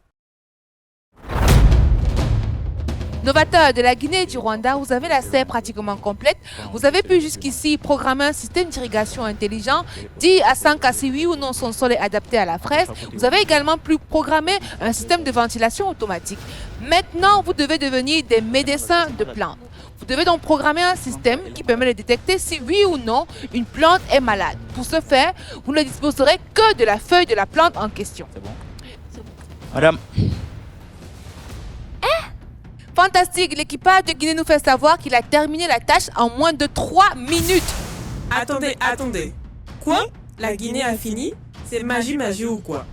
Novateur de la Guinée et du Rwanda, vous avez la serre pratiquement complète. Vous avez pu jusqu'ici programmer un système d'irrigation intelligent, dit à 5 à 6 oui ou non son sol est adapté à la fraise. Vous avez également pu programmer un système de ventilation automatique. Maintenant, vous devez devenir des médecins de plantes. Vous devez donc programmer un système qui permet de détecter si oui ou non une plante est malade. Pour ce faire, vous ne disposerez que de la feuille de la plante en question.
C'est bon. Madame.
Fantastique, l'équipage de Guinée nous fait savoir qu'il a terminé la tâche en moins de 3 minutes.
Attendez. Quoi? La Guinée a fini? C'est magie ou quoi?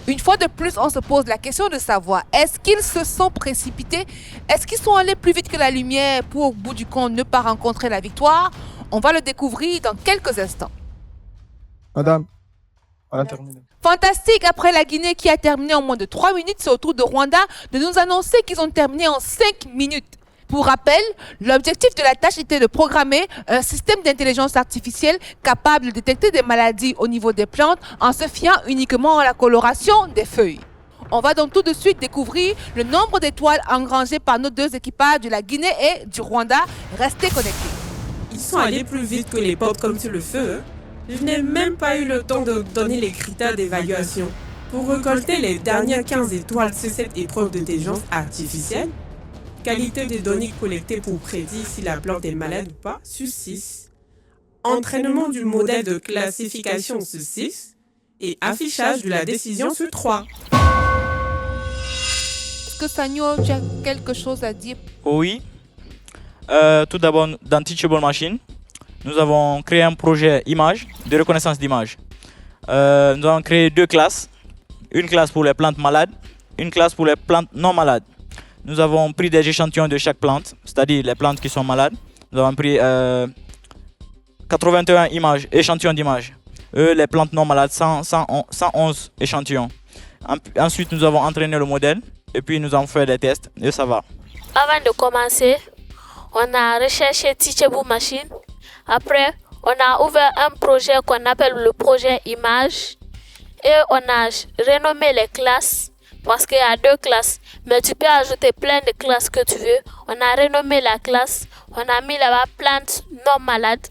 Une fois de plus, on se pose la question de savoir, est-ce qu'ils se sont précipités? Est-ce qu'ils sont allés plus vite que la lumière pour, au bout du compte, ne pas rencontrer la victoire? On va le découvrir dans quelques instants.
Madame, On a terminé.
Fantastique! Après la Guinée qui a terminé en moins de 3 minutes, c'est au tour de Rwanda de nous annoncer qu'ils ont terminé en 5 minutes. Pour rappel, l'objectif de la tâche était de programmer un système d'intelligence artificielle capable de détecter des maladies au niveau des plantes en se fiant uniquement à la coloration des feuilles. On va donc tout de suite découvrir le nombre d'étoiles engrangées par nos deux équipages de la Guinée et du Rwanda. Restez connectés.
Ils sont allés plus vite que les potes comme sur le feu. Je n'ai même pas eu le temps de donner les critères d'évaluation. Pour récolter les dernières 15 étoiles sur cette épreuve d'intelligence artificielle, qualité des données collectées pour prédire si la plante est malade ou pas, sur 6. Entraînement du modèle de classification sur 6. Et affichage de la décision sur 3.
Est-ce que Sanyo, tu as quelque chose à dire?
Oui. Tout d'abord, dans Teachable Machine, nous avons créé un projet image, de reconnaissance d'image. Nous avons créé 2 classes. Une classe pour les plantes malades, une classe pour les plantes non malades. Nous avons pris des échantillons de chaque plante, c'est-à-dire les plantes qui sont malades. Nous avons pris 81 échantillons d'images. Les plantes non malades, 111 échantillons. Ensuite, nous avons entraîné le modèle et puis nous avons fait des tests et ça va.
Avant de commencer, on a recherché Teachable Machine. Après, on a ouvert un projet qu'on appelle le projet Image. Et on a renommé les classes parce qu'il y a 2 classes. Mais tu peux ajouter plein de classes que tu veux. On a renommé la classe. On a mis là-bas plantes non malades.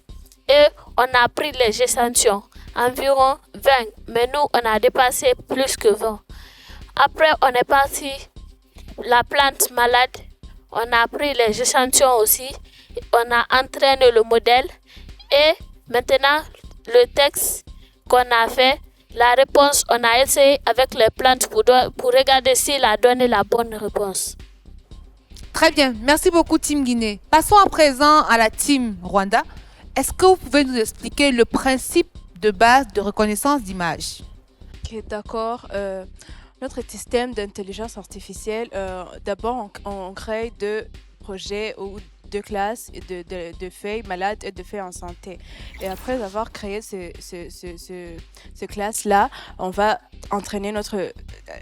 Et on a pris les échantillons. Environ 20. Mais nous, on a dépassé plus que 20. Après, on est parti la plante malade. On a pris les échantillons aussi. On a entraîné le modèle. Et maintenant, le texte qu'on a fait, la réponse, on a essayé avec les plantes pour regarder s'il a donné la bonne réponse.
Très bien, merci beaucoup Team Guinée. Passons à présent à la Team Rwanda. Est-ce que vous pouvez nous expliquer le principe de base de reconnaissance d'image?
Ok, d'accord. Notre système d'intelligence artificielle, d'abord on crée 2 projets ou 2 classes de feuilles malades et de feuilles en santé. Et après avoir créé ces classes-là, on va entraîner notre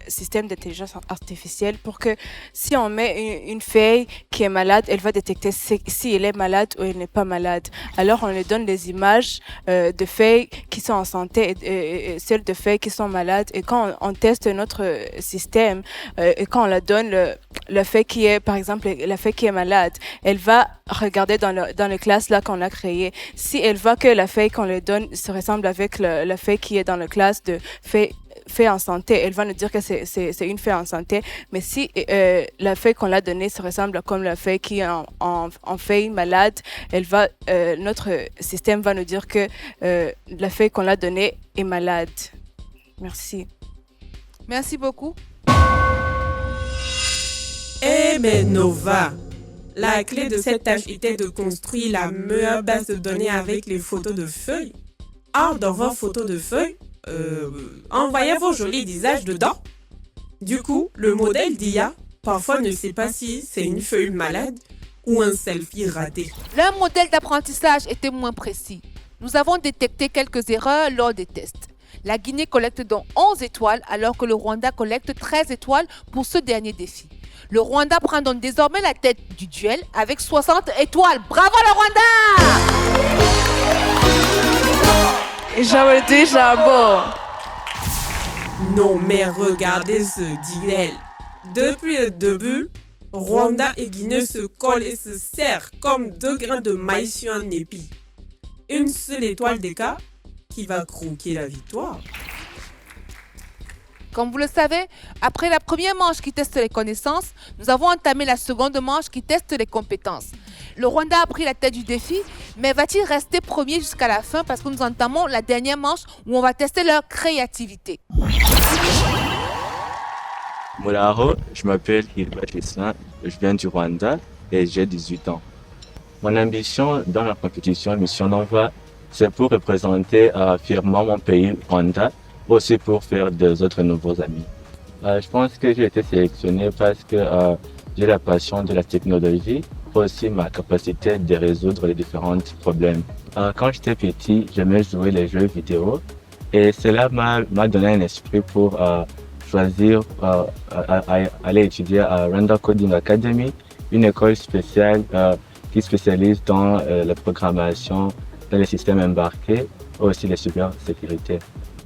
système d'intelligence artificielle pour que si on met une feuille qui est malade, elle va détecter si elle est malade ou elle n'est pas malade. Alors on lui donne des images de feuilles qui sont en santé et celles de feuilles qui sont malades. Et quand on teste notre système et quand on la donne la feuille qui est, par exemple, la feuille qui est malade, elle va regarder dans le classe là qu'on a créé. Si elle voit que la feuille qu'on lui donne se ressemble avec la feuille qui est dans le classe de feuille en santé, elle va nous dire que c'est une feuille en santé. Mais si la feuille qu'on l'a donnée se ressemble comme la feuille qui est en feuille malade, notre système va nous dire que la feuille qu'on l'a donnée est malade. Merci.
Merci beaucoup.
Eh mais Nova, la clé de cette tâche était de construire la meilleure base de données avec les photos de feuilles. Or, dans vos photos de feuilles, envoyez vos jolis visages dedans. Du coup, le modèle d'IA, parfois ne sait pas si c'est une feuille malade ou un selfie raté.
Le modèle d'apprentissage était moins précis. Nous avons détecté quelques erreurs lors des tests. La Guinée collecte donc 11 étoiles alors que le Rwanda collecte 13 étoiles pour ce dernier défi. Le Rwanda prend donc désormais la tête du duel avec 60 étoiles. Bravo le Rwanda!
J'avais dit Jabo.
Non mais regardez ce duel. Depuis le début, Rwanda et Guinée se collent et se serrent comme 2 grains de maïs sur un épi. Une seule étoile d'écart qui va croquer la victoire.
Comme vous le savez, après la première manche qui teste les connaissances, nous avons entamé la seconde manche qui teste les compétences. Le Rwanda a pris la tête du défi, mais va-t-il rester premier jusqu'à la fin parce que nous entamons la dernière manche où on va tester leur créativité.
Muraho, je m'appelle Hirba Tristan, je viens du Rwanda et j'ai 18 ans. Mon ambition dans la compétition Mission Nova, c'est pour représenter fièrement mon pays, Rwanda, aussi pour faire des autres nouveaux amis. Je pense que j'ai été sélectionné parce que j'ai la passion de la technologie, aussi ma capacité de résoudre les différents problèmes. Quand j'étais petit, j'aimais jouer les jeux vidéo Et cela m'a donné un esprit pour choisir aller étudier à Rwanda Coding Academy, une école spéciale qui spécialise dans la programmation, dans les systèmes embarqués, et aussi les cybersécurité.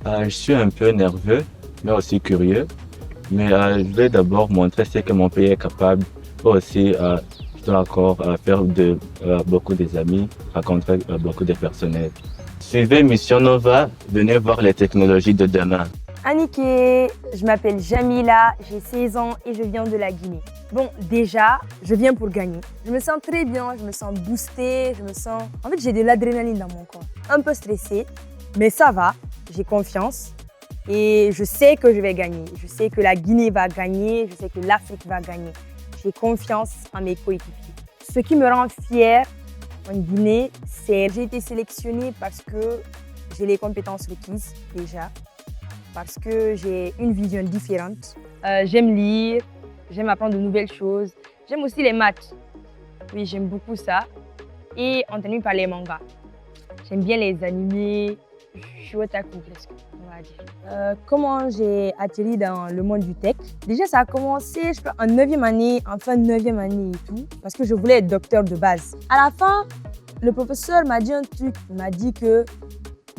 Je suis un peu nerveux, mais aussi curieux. Mais je vais d'abord montrer ce que mon pays est capable. Aussi, je dois encore faire beaucoup des amis, rencontrer beaucoup de personnels. Suivez Mission Nova, venez voir les technologies de demain.
Anniké, je m'appelle Jamila, j'ai 16 ans et je viens de la Guinée. Bon, déjà, je viens pour gagner. Je me sens très bien, je me sens boostée, En fait, j'ai de l'adrénaline dans mon corps. Un peu stressée, mais ça va, j'ai confiance. Et je sais que je vais gagner. Je sais que la Guinée va gagner, je sais que l'Afrique va gagner. J'ai confiance en mes coéquipiers. Ce qui me rend fière en Guinée, c'est que j'ai été sélectionnée parce que j'ai les compétences requises déjà, parce que j'ai une vision différente. J'aime lire, j'aime apprendre de nouvelles choses. J'aime aussi les maths. Oui, j'aime beaucoup ça. Et entendu par les mangas. J'aime bien les animés. Je suis otaku presque, on va dire. Comment j'ai atterri dans le monde du tech? Déjà, ça a commencé, je crois, en 9e année, en fin de 9e année et tout, parce que je voulais être docteur de base. À la fin, le professeur m'a dit un truc. Il m'a dit que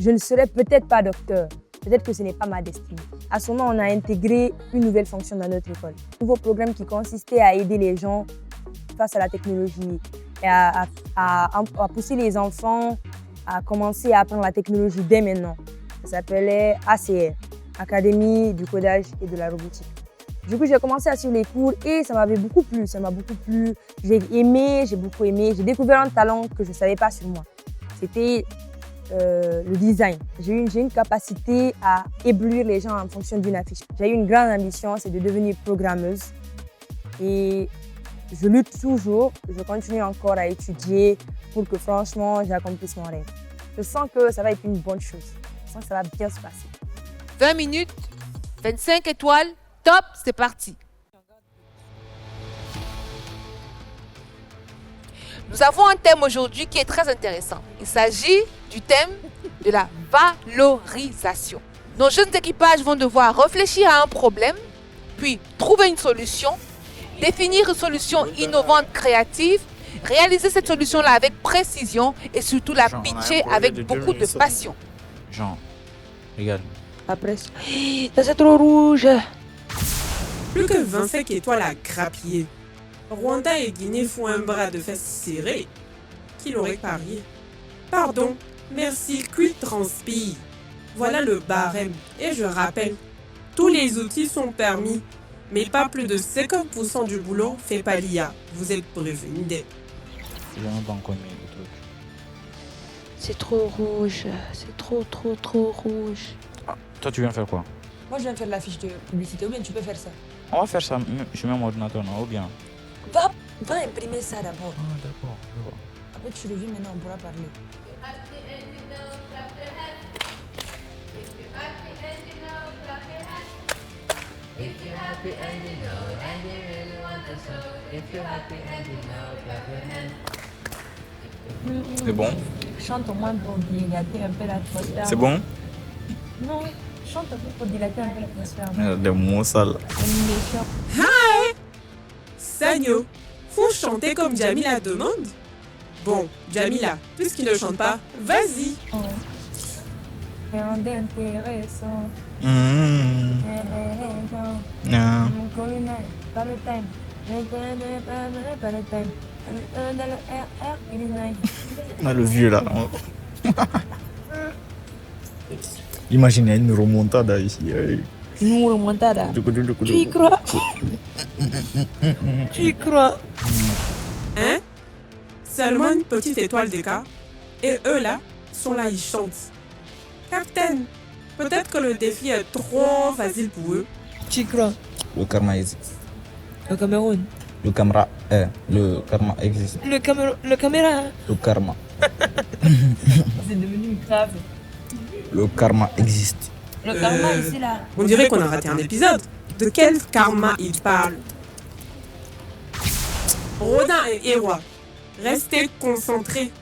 je ne serais peut-être pas docteur. Peut-être que ce n'est pas ma destinée. À ce moment, on a intégré une nouvelle fonction dans notre école. Un nouveau programme qui consistait à aider les gens face à la technologie et à pousser les enfants à commencer à apprendre la technologie dès maintenant. Ça s'appelait ACR, Académie du codage et de la robotique. Du coup, j'ai commencé à suivre les cours et ça m'avait beaucoup plu. Ça m'a beaucoup plu. J'ai beaucoup aimé. J'ai découvert un talent que je ne savais pas sur moi. C'était le design. J'ai une capacité à éblouir les gens en fonction d'une affiche. J'ai eu une grande ambition, c'est de devenir programmeuse. Et je lutte toujours, je continue encore à étudier pour que franchement j'accomplisse mon rêve. Je sens que ça va être une bonne chose. Je sens que ça va bien se passer.
20 minutes, 25 étoiles, top, c'est parti. Nous avons un thème aujourd'hui qui est très intéressant. Il s'agit du thème de la valorisation. Nos jeunes équipages vont devoir réfléchir à un problème, puis trouver une solution, définir une solution innovante, créative, réaliser cette solution-là avec précision et surtout la pitcher avec beaucoup de passion.
Jean, regarde.
Après, ça c'est trop rouge.
Plus que 25 étoiles à grappiller. Rwanda et Guinée font un bras de fer serré. Qui l'aurait parié? Pardon, merci, Quick Transpire. Voilà le barème. Et je rappelle, tous les outils sont permis, mais pas plus de 50% du boulot fait par l'IA. Vous êtes prévenus.
C'est trop rouge. C'est trop rouge.
Ah, toi, tu viens faire quoi?
Moi, je viens faire la fiche de publicité, ou bien tu peux faire ça.
On va faire ça, je mets mon ordinateur, non? Ou bien?
Va imprimer ça d'abord.
Ah, d'accord, je vois.
Après, tu reviens, maintenant, on pourra parler.
C'est bon?
Chante au moins pour dilater un peu l'atmosphère.
C'est bon?
Non, chante un peu pour dilater un peu l'atmosphère.
Des mots sales.
Hi! Sagno, faut chanter comme Jamila demande? Bon, Jamila, puisqu'il ne chante pas, vas-y.
Rien d'intéressant.
Non.
Pas le time. Pas le time. Dans le RR, il est nice.
On a le vieux là. Imaginez une remontada ici.
Une remontada. Tu y crois? Tu y crois?
Hein? Seulement une petite étoile d'écart. Et eux là, sont là, ils chantent. Captain, peut-être que le défi est trop facile pour eux.
Tu y crois?
Le karma existe.
Le Cameroun.
Le karma existe.
Le caméra.
Le karma.
C'est devenu grave.
Le karma existe.
Le karma ici là.
On dirait qu'on a raté un épisode. De quel karma il parle? Rodin et Ewa, restez concentrés.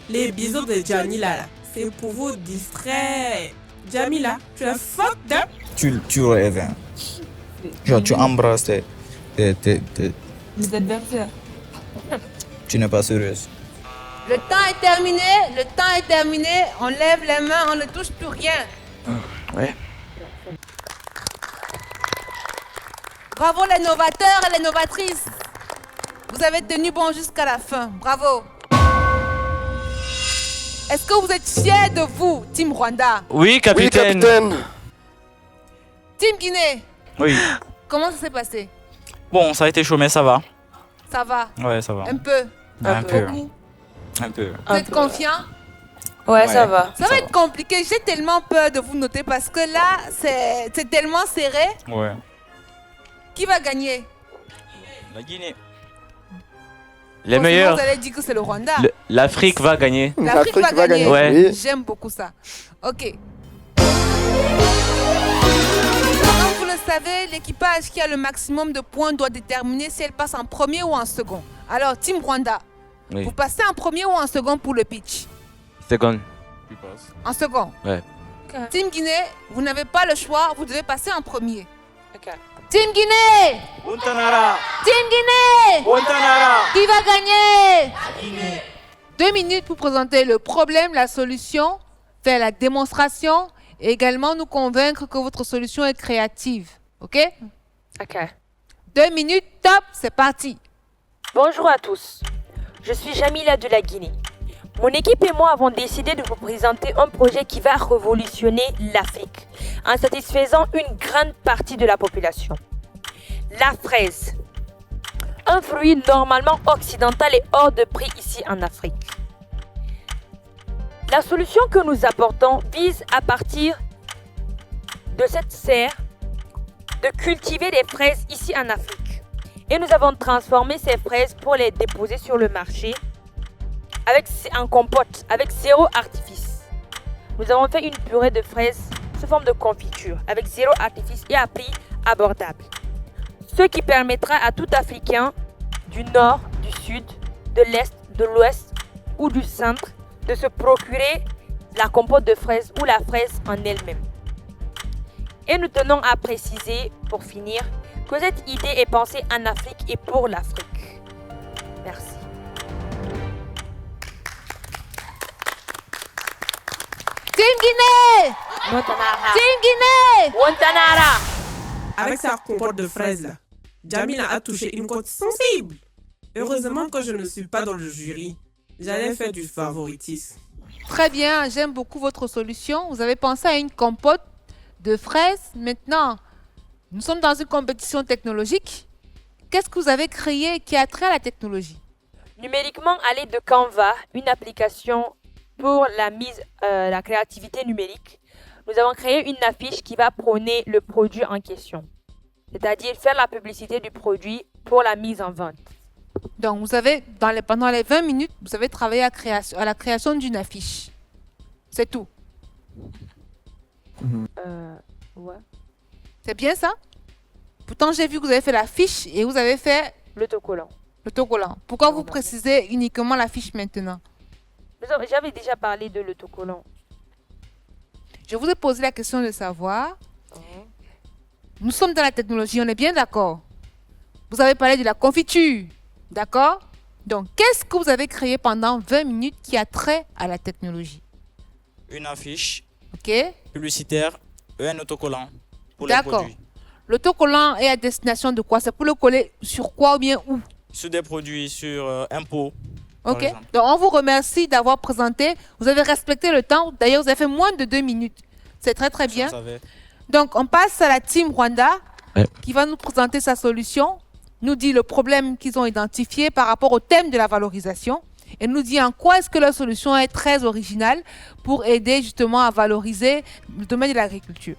Les bisous de Jamila là, c'est pour vous distraire. Jamila, tu as fucked up.
Tu rêves. Hein. Genre, tu embrasses tes
Les adversaires.
Tu n'es pas sérieuse.
Le temps est terminé, on lève les mains, on ne touche plus rien.
Ouais.
Bravo les novateurs et les novatrices. Vous avez tenu bon jusqu'à la fin, bravo. Est-ce que vous êtes fiers de vous, Team Rwanda?
Oui, capitaine.
Team Guinée,
Oui.
comment ça s'est passé?
Bon, ça a été chaud, mais ça va.
Ça va?
Ouais, ça va.
Un peu?
Un peu.
Beaucoup?
Un peu.
Vous êtes confiant?
Ouais, ça va.
Ça va être compliqué, j'ai tellement peur de vous noter parce que là, c'est tellement serré.
Ouais.
Qui va gagner?
La Guinée.
Les
Forcément,
meilleurs.
Vous allez dire que c'est le Rwanda.
L'Afrique va gagner.
L'Afrique va gagner.
Ouais.
Oui.
J'aime beaucoup ça. Ok. Comme vous le savez, l'équipage qui a le maximum de points doit déterminer si elle passe en premier ou en second. Alors, Team Rwanda,
Oui.
vous passez en premier ou en second pour le pitch?
Seconde.
En second.
Ouais.
Team Guinée, vous n'avez pas le choix, vous devez passer en premier. Team Guinée!
Montanara!
Team Guinée!
Montanara!
Qui va gagner? 2 minutes pour présenter le problème, la solution, faire la démonstration et également nous convaincre que votre solution est créative. Ok?
Ok.
2 minutes, top, c'est parti.
Bonjour à tous, je suis Jamila de la Guinée. Mon équipe et moi avons décidé de vous présenter un projet qui va révolutionner l'Afrique en satisfaisant une grande partie de la population. La fraise. Un fruit normalement occidental et hors de prix ici en Afrique. La solution que nous apportons vise à partir de cette serre de cultiver des fraises ici en Afrique. Et nous avons transformé ces fraises pour les déposer sur le marché en compote, avec 0 artifice. Nous avons fait une purée de fraises sous forme de confiture, avec 0 artifice et à prix abordable. Ce qui permettra à tout Africain du nord, du sud, de l'est, de l'ouest ou du centre de se procurer la compote de fraises ou la fraise en elle-même. Et nous tenons à préciser, pour finir, que cette idée est pensée en Afrique et pour l'Afrique. Merci.
Team Guinée! Team Guinée!
Montanara!
Avec sa compote de fraises là, Jamila a touché une cote sensible. Heureusement que je ne suis pas dans le jury. J'allais faire du favoritisme.
Très bien, j'aime beaucoup votre solution. Vous avez pensé à une compote de fraises. Maintenant, nous sommes dans une compétition technologique. Qu'est-ce que vous avez créé qui a trait à la technologie?
Numériquement, à l'aide de Canva, une application pour la créativité numérique, nous avons créé une affiche qui va prôner le produit en question. C'est-à-dire faire la publicité du produit pour la mise en vente.
Donc, vous avez, pendant les 20 minutes, vous avez travaillé à la création d'une affiche. C'est tout.
Ouais.
C'est bien ça? Pourtant, j'ai vu que vous avez fait l'affiche et vous avez fait
l'autocollant.
L'autocollant. Pourquoi vous précisez uniquement l'affiche maintenant?
J'avais déjà parlé de l'autocollant.
Je vous ai posé la question de savoir. Nous sommes dans la technologie, on est bien d'accord? Vous avez parlé de la confiture, d'accord? Donc, qu'est-ce que vous avez créé pendant 20 minutes qui a trait à la technologie?
Une affiche
Ok.
publicitaire et un autocollant pour les
D'accord.
produits.
L'autocollant est à destination de quoi? C'est pour le coller sur quoi ou bien où?
Sur des produits, sur impôts. par
Ok.
exemple.
Donc, on vous remercie d'avoir présenté. Vous avez respecté le temps. D'ailleurs, vous avez fait moins de 2 minutes. C'est très, très bien.
Je savais.
Donc, on passe à la team Rwanda
Ouais.
qui va nous présenter sa solution, nous dit le problème qu'ils ont identifié par rapport au thème de la valorisation et nous dit en quoi est-ce que leur solution est très originale pour aider justement à valoriser le domaine de l'agriculture.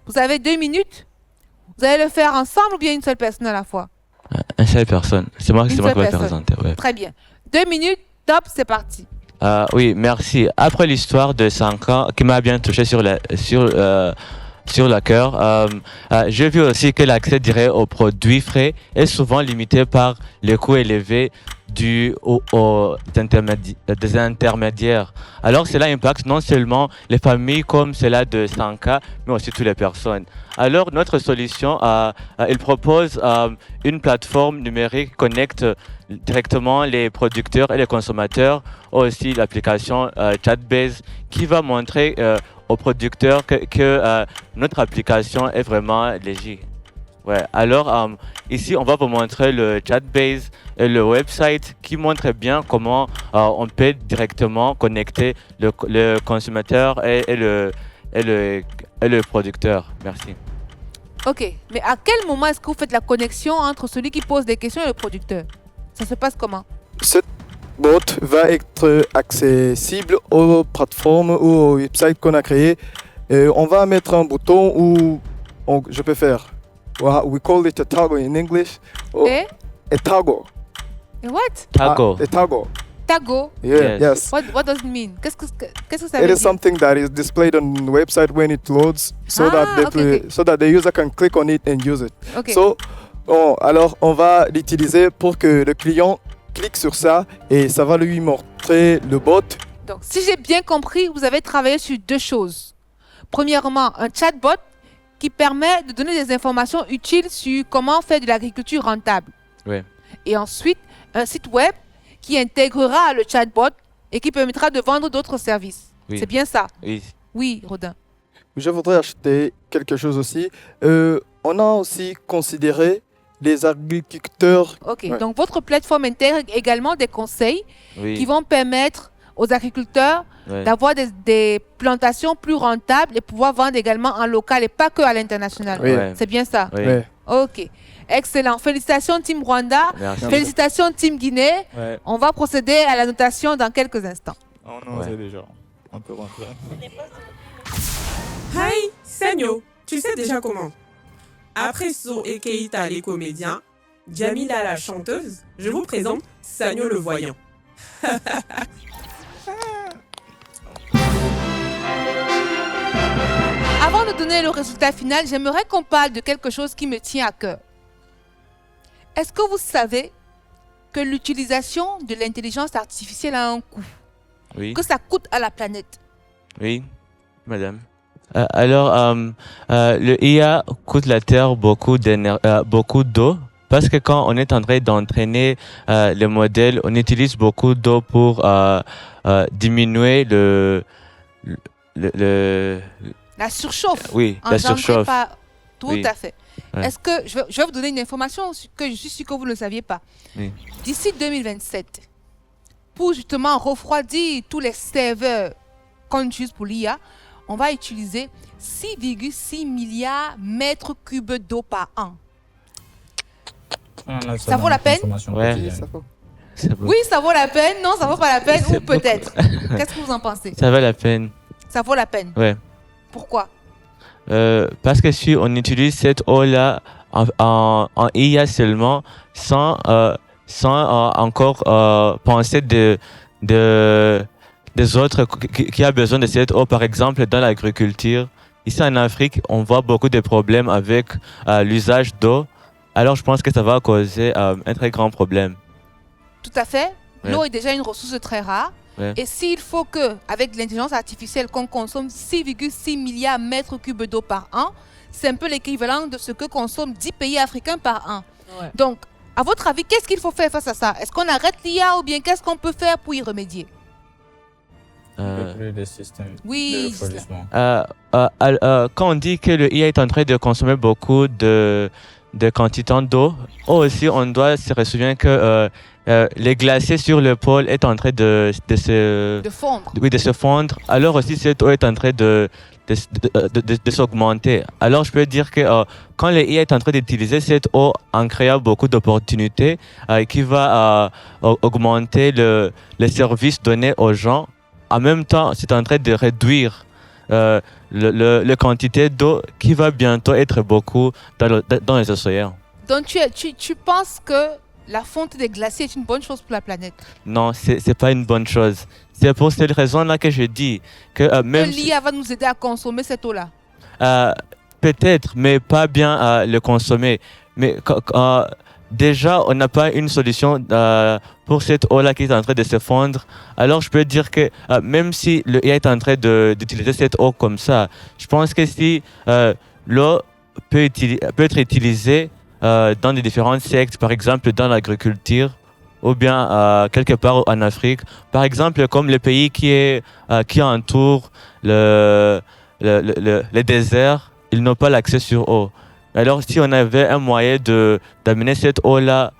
Vous avez 2 minutes. Vous allez le faire ensemble ou bien une seule personne à la fois?
Une seule personne. C'est moi
Une
qui
seule
vais
personne.
présenter. Ouais.
Très bien. 2 minutes, top, c'est parti.
Oui, merci. Après l'histoire de Sanka qui m'a bien touché sur le cœur, j'ai vu aussi que l'accès direct aux produits frais est souvent limité par les coûts élevés dû des intermédiaires. Alors cela impacte non seulement les familles comme cela de Sanka, mais aussi toutes les personnes. Alors notre solution, il propose une plateforme numérique qui connecte directement les producteurs et les consommateurs, aussi l'application Chatbase qui va montrer aux producteurs que notre application est vraiment légitime. Ouais. Alors ici, on va vous montrer le Chatbase et le website qui montre bien comment on peut directement connecter le consommateur et le producteur. Merci.
Ok, mais à quel moment est-ce que vous faites la connexion entre celui qui pose des questions et le producteur? Ça se passe comment?
Cette bot va être accessible aux plateformes ou aux websites qu'on a créés. On va mettre un bouton où je peux faire. We call it a toggle in English. A toggle.
A what?
Toggle.
A toggle.
Toggle?
Yeah, yes.
What does it mean? Qu'est-ce que ça veut
It
dire?
is something that is displayed on the website when it loads, so that the user can click on it and use it.
Okay.
So, alors on va l'utiliser pour que le client clique sur ça et ça va lui montrer le bot.
Donc, si j'ai bien compris, vous avez travaillé sur deux choses. Premièrement, un chatbot qui permet de donner des informations utiles sur comment faire de l'agriculture rentable.
Oui.
Et ensuite, un site web qui intégrera le chatbot et qui permettra de vendre d'autres services.
Oui.
C'est bien ça?
Oui.
Oui, Rodin.
Je voudrais ajouter quelque chose aussi. On a aussi considéré les agriculteurs.
Ok, donc votre plateforme intègre également des conseils qui vont permettre aux agriculteurs d'avoir des plantations plus rentables et pouvoir vendre également en local et pas que à l'international.
Oui.
C'est bien ça?
Oui.
Ok, excellent. Félicitations Team Rwanda.
Merci.
Félicitations Team Guinée.
Ouais.
On va procéder à la notation dans quelques instants.
On sait déjà. On peut rentrer.
Hi, Sanyo, tu sais déjà comment? Après So et Keita les comédiens, Jamila la chanteuse, je vous présente Sanyo le voyant.
Avant de donner le résultat final, j'aimerais qu'on parle de quelque chose qui me tient à cœur. Est-ce que vous savez que l'utilisation de l'intelligence artificielle a un coût?
Oui.
Que ça coûte à la planète?
Oui, madame. Alors, le IA coûte la Terre beaucoup d'eau parce que quand on est en train d'entraîner les modèles, on utilise beaucoup d'eau pour diminuer
La surchauffe.
Oui, la
engendrée
surchauffe.
Tout
Oui.
à fait.
Ouais.
Est-ce que je vais vous donner une information que je suis sûre que vous ne saviez pas.
Oui.
D'ici 2027, pour justement refroidir tous les serveurs qu'on utilise pour l'IA, on va utiliser 6,6 milliards mètres cubes d'eau par an. Ça vaut la peine?
Ouais.
Oui, ça vaut la peine. Non, ça vaut pas la peine. Ou peut-être. Qu'est-ce que vous en pensez?
Ça vaut la peine.
Ça vaut la peine.
Ouais.
Pourquoi?
Parce que si on utilise cette eau-là en IA seulement, sans encore penser des autres qui a besoin de cette eau, par exemple dans l'agriculture. Ici en Afrique, on voit beaucoup de problèmes avec l'usage d'eau. Alors je pense que ça va causer un très grand problème.
Tout à fait.
Ouais.
L'eau est déjà une ressource très rare.
Ouais.
Et s'il faut que, avec l'intelligence artificielle, qu'on consomme 6,6 milliards de mètres cubes d'eau par an, c'est un peu l'équivalent de ce que consomment 10 pays africains par an.
Ouais.
Donc, à votre avis, qu'est-ce qu'il faut faire face à ça? Est-ce qu'on arrête l'IA ou bien qu'est-ce qu'on peut faire pour y remédier?
Plus de systèmes
Oui,
de refroidissement.
Quand on dit que le IA est en train de consommer beaucoup de quantité d'eau, aussi on doit se souvenir que les glaciers sur le pôle est en train de
fondre.
Oui, de se fondre. Alors aussi cette eau est en train de s'augmenter. Alors je peux dire que quand le IA est en train d'utiliser cette eau en créant beaucoup d'opportunités qui va augmenter les services donnés aux gens, en même temps c'est en train de réduire la quantité d'eau qui va bientôt être beaucoup dans les océans.
Donc, tu penses que la fonte des glaciers est une bonne chose pour la planète?
Non, c'est pas une bonne chose. C'est pour cette raison-là que je dis que même
l'IA va nous aider à consommer cette eau-là?
peut-être, mais pas bien le consommer. Mais déjà, on n'a pas une solution pour cette eau-là qui est en train de se fondre. Alors, je peux dire que même si le IA est en train d'utiliser cette eau comme ça, je pense que si l'eau peut être utilisée dans des différents secteurs, par exemple dans l'agriculture, ou bien quelque part en Afrique. Par exemple, comme les pays qui entourent le désert, ils n'ont pas l'accès sur eau. Alors, si on avait un moyen d'amener cette eau-là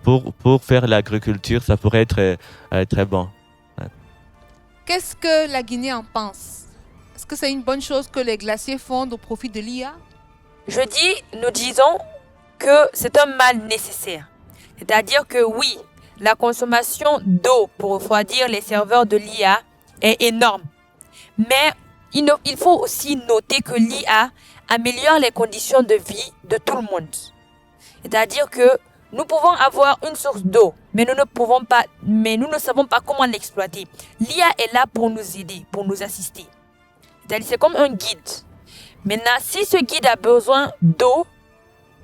pour faire l'agriculture, ça pourrait être très bon. Ouais.
Qu'est-ce que la Guinée en pense? Est-ce que c'est une bonne chose que les glaciers fondent au profit de l'IA?
Nous disons que c'est un mal nécessaire. C'est-à-dire que oui, la consommation d'eau pour refroidir les serveurs de l'IA est énorme. Mais il faut aussi noter que l'IA améliore les conditions de vie de tout le monde. C'est-à-dire que nous pouvons avoir une source d'eau, mais nous ne savons pas comment l'exploiter. L'IA est là pour nous aider, pour nous assister. C'est-à-dire c'est comme un guide. Maintenant, si ce guide a besoin d'eau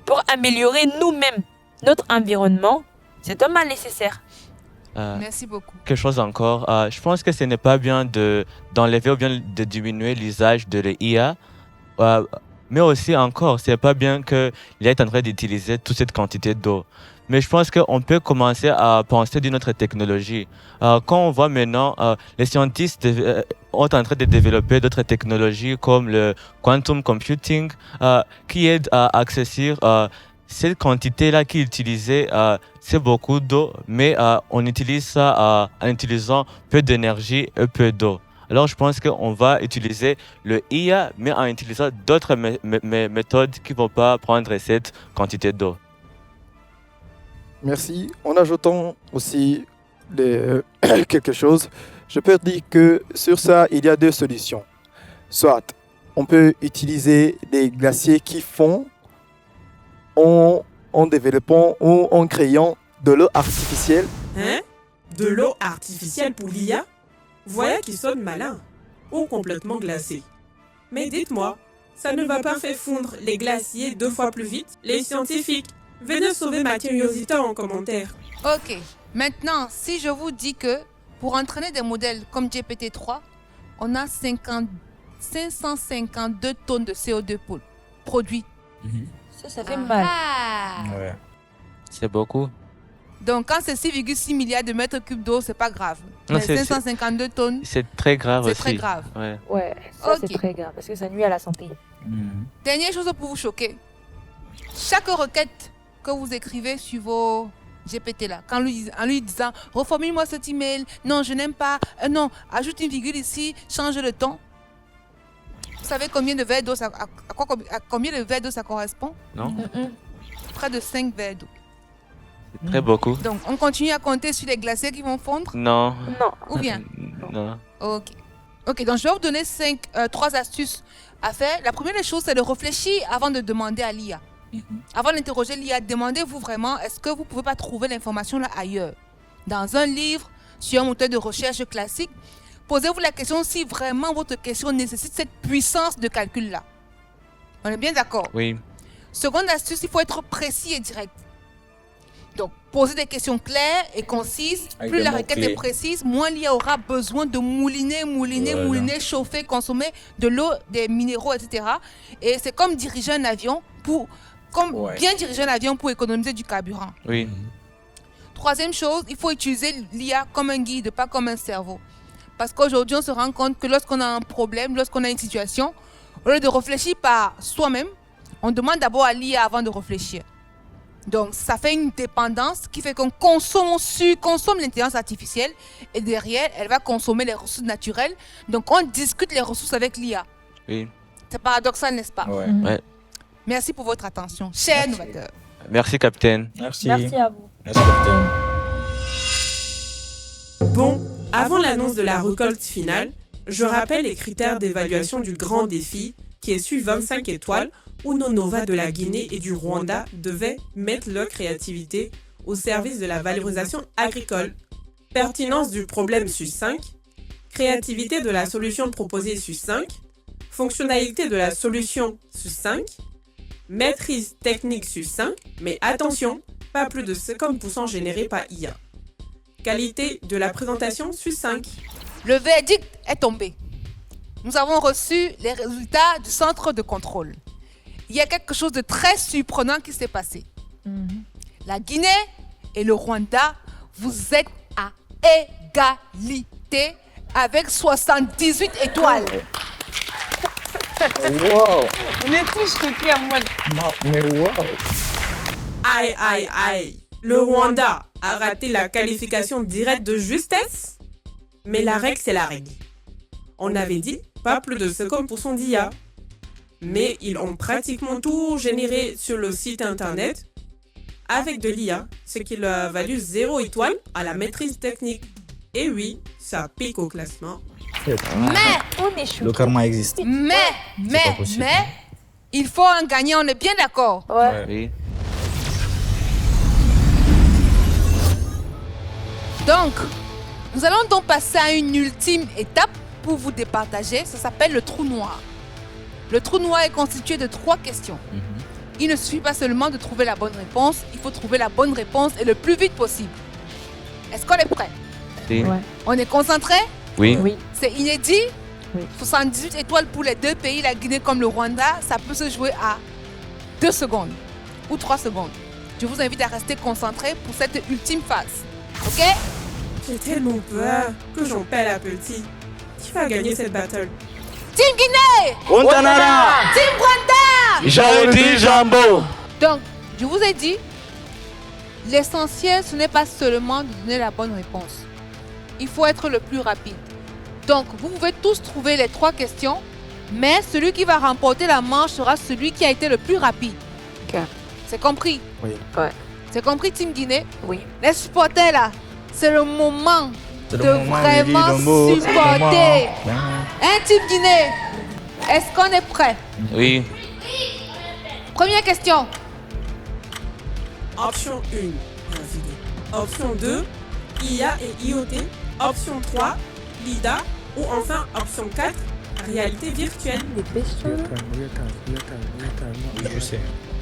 pour améliorer nous-mêmes notre environnement, c'est un mal nécessaire.
Merci beaucoup.
Quelque chose encore, je pense que ce n'est pas bien d'enlever ou bien de diminuer l'usage de l'IA, mais aussi encore, ce n'est pas bien qu'il est en train d'utiliser toute cette quantité d'eau. Mais je pense qu'on peut commencer à penser d'une autre technologie. Quand on voit maintenant, les scientifiques sont en train de développer d'autres technologies comme le quantum computing qui aident à accéder cette quantité-là qui est utilisée, c'est beaucoup d'eau, mais on utilise ça en utilisant peu d'énergie et peu d'eau. Alors, je pense qu'on va utiliser le IA, mais en utilisant d'autres méthodes qui ne vont pas prendre cette quantité d'eau.
Merci. En ajoutant aussi quelque chose, je peux dire que sur ça, il y a deux solutions. Soit on peut utiliser des glaciers qui fondent en développant ou en créant de l'eau artificielle.
Hein? De l'eau artificielle pour l'IA? Voilà qui sonne malin. Ou complètement glacé. Mais dites-moi, ça ne va pas faire fondre les glaciers 2 fois plus vite? Les scientifiques, venez sauver ma curiosité en commentaire.
Ok, maintenant, si je vous dis que pour entraîner des modèles comme GPT-3, on a 552 tonnes de CO2 produit.
Ça fait mal.
Ouais. C'est beaucoup.
Donc, quand c'est 6,6 milliards de mètres cubes d'eau, c'est pas grave.
Non,
Mais 552 tonnes,
c'est très grave aussi.
c'est très grave.
Ouais, ça c'est
Ok.
très grave parce que ça nuit à la santé.
Dernière chose pour vous choquer. Chaque requête que vous écrivez sur vos GPT là, en lui disant reformule-moi cet email, non, je n'aime pas, non, ajoute une virgule ici, change le ton. Vous savez combien de verres d'eau ça, à combien de verres d'eau ça correspond?
Non.
Près de 5 verres d'eau.
C'est très beaucoup.
Donc, on continue à compter sur les glaciers qui vont fondre?
Non.
Ou bien?
Non.
Ok. Ok, donc je vais vous donner 3 astuces à faire. La première des choses, c'est de réfléchir avant de demander à l'IA. Avant d'interroger l'IA, demandez-vous vraiment, est-ce que vous ne pouvez pas trouver l'information là ailleurs? Dans un livre, sur un moteur de recherche classique, posez-vous la question si vraiment votre question nécessite cette puissance de calcul-là. On est bien d'accord?
Oui.
Seconde astuce, il faut être précis et direct. Donc, poser des questions claires et concises.
Avec
Plus
des
la
mots
requête
clés.
est précise, moins l'IA aura besoin de mouliner, chauffer, consommer de l'eau, des minéraux, etc. Et c'est comme diriger un avion bien diriger un avion pour économiser du carburant.
Oui.
Troisième chose, il faut utiliser l'IA comme un guide, pas comme un cerveau. Parce qu'aujourd'hui, on se rend compte que lorsqu'on a un problème, lorsqu'on a une situation, au lieu de réfléchir par soi-même, on demande d'abord à l'IA avant de réfléchir. Donc, ça fait une dépendance qui fait qu'on consomme l'intelligence artificielle et derrière, elle va consommer les ressources naturelles. Donc, on discute les ressources avec l'IA.
Oui.
C'est paradoxal, n'est-ce pas?
Ouais.
Merci pour votre attention, chers novateurs.
Merci, capitaine.
Merci.
Merci à vous.
Merci, capitaine.
Bon, avant l'annonce de la récolte finale, je rappelle les critères d'évaluation du grand défi qui est sur 25 étoiles où nos Nova de la Guinée et du Rwanda devaient mettre leur créativité au service de la valorisation agricole. Pertinence du problème sur 5, créativité de la solution proposée sur 5, fonctionnalité de la solution sur 5, maîtrise technique sur 5, mais attention, pas plus de 50% générés par IA. Qualité de la présentation, suite 5.
Le verdict est tombé. Nous avons reçu les résultats du centre de contrôle. Il y a quelque chose de très surprenant qui s'est passé. La Guinée et le Rwanda, vous êtes à égalité avec 78 étoiles.
Wow.
On est tous choqués à moi.
Mais wow.
Aïe, aïe, aïe. Le Rwanda a raté la qualification directe de justesse. Mais la règle, c'est la règle. On avait dit pas plus de 50% d'IA. Mais ils ont pratiquement tout généré sur le site internet avec de l'IA, ce qui leur a valu 0 étoile à la maîtrise technique. Et oui, ça pique au classement.
Mais,
Le karma existe.
mais, il faut un gagnant, on est bien d'accord?
Oui.
Donc, nous allons donc passer à une ultime étape pour vous départager. Ça s'appelle le trou noir. Le trou noir est constitué de 3 questions. Il ne suffit pas seulement de trouver la bonne réponse, il faut trouver la bonne réponse et le plus vite possible. Est-ce qu'on est prêt?
Oui.
On est concentré?
Oui.
C'est inédit? 78 étoiles pour les deux pays, la Guinée comme le Rwanda, ça peut se jouer à 2 secondes ou 3 secondes. Je vous invite à rester concentré pour cette ultime phase. Ok?
J'ai tellement peur que j'en perds l'appétit. Qui va gagner cette battle?
Team Guinée!
Ontanara!
Team Rwanda!
J'avais dit Jambo!
Donc, je vous ai dit, l'essentiel, ce n'est pas seulement de donner la bonne réponse. Il faut être le plus rapide. Donc, vous pouvez tous trouver les 3 questions, mais celui qui va remporter la manche sera celui qui a été le plus rapide. C'est compris?
Oui.
Ouais. C'est compris, Team Guinée?
Oui.
Les supporters là, c'est le moment
C'est
de
le moment,
vraiment
Lily Dombo, c'est le
supporter.
moment.
Hein, Team Guinée? Est-ce qu'on est prêt?
Oui.
Première question.
Option 1, option 2, IA et IoT. Option 3, LIDA. Ou enfin, option 4, réalité virtuelle.
Oui, je sais.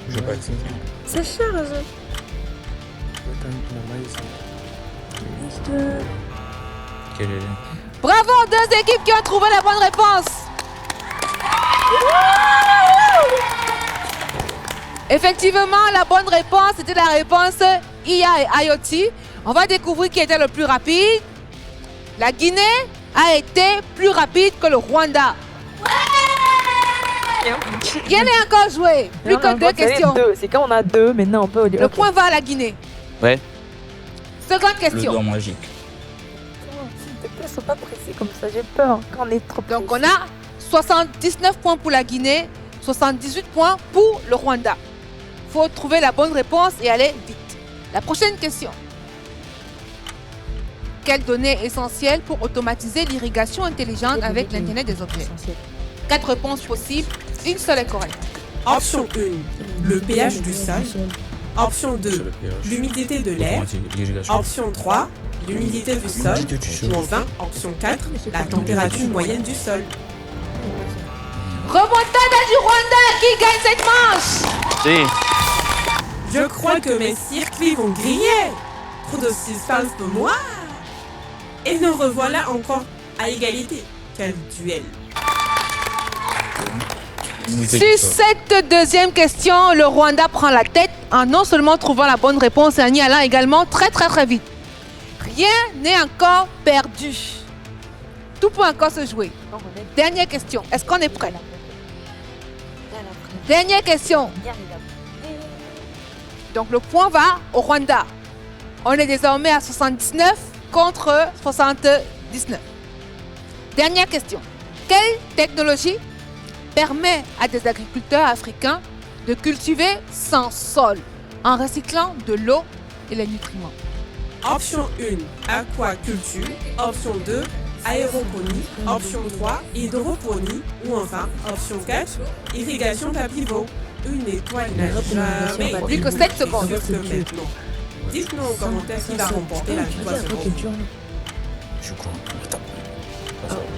Je vais pas essayer.
C'est cher, ça.
Quel est
Bravo aux 2 équipes qui ont trouvé la bonne réponse. Effectivement, la bonne réponse était la réponse IA et IoT. On va découvrir qui était le plus rapide. La Guinée a été plus rapide que le Rwanda. Rien n'est encore joué. Plus que 2 questions.
C'est quand on a 2, maintenant on peut...
Le point va à la Guinée.
Ouais.
Seconde
le
question.
doigt magique?
S'il te plaît, sois pas pressé comme ça, j'ai peur quand on est trop pressé.
Donc on a 79 points pour la Guinée, 78 points pour le Rwanda. Il faut trouver la bonne réponse et aller vite. La prochaine question. Quelle donnée est essentielle pour automatiser l'irrigation intelligente avec l'Internet des objets? 4 réponses possibles, une seule est correcte.
Option 1, le pH du sol. Option 2, l'humidité de l'air. Option 3, l'humidité du sol. Ou enfin, option 4, la température moyenne du sol.
Remontada du Rwanda qui gagne cette manche.
Si.
Je crois que mes circuits vont griller. Trop de suspense pour moi. Et nous revoilà encore à égalité. Quel duel.
Sur cette deuxième question, le Rwanda prend la tête en non seulement trouvant la bonne réponse et en y allant également très vite. Rien n'est encore perdu. Tout peut encore se jouer. Dernière question. Est-ce qu'on est prêt? Dernière question. Donc le point va au Rwanda. On est désormais à 79 contre 79. Dernière question. Quelle technologie permet à des agriculteurs africains de cultiver sans sol en recyclant de l'eau et les nutriments?
Option 1, aquaculture. Option 2, aéroponie. Option 3, hydroponie. Ou enfin, option 4, irrigation par pivot. Une étoile n'a jamais...
Plus que 7 secondes.
Dites-nous en commentaire qui va remporter la victoire.
Je crois.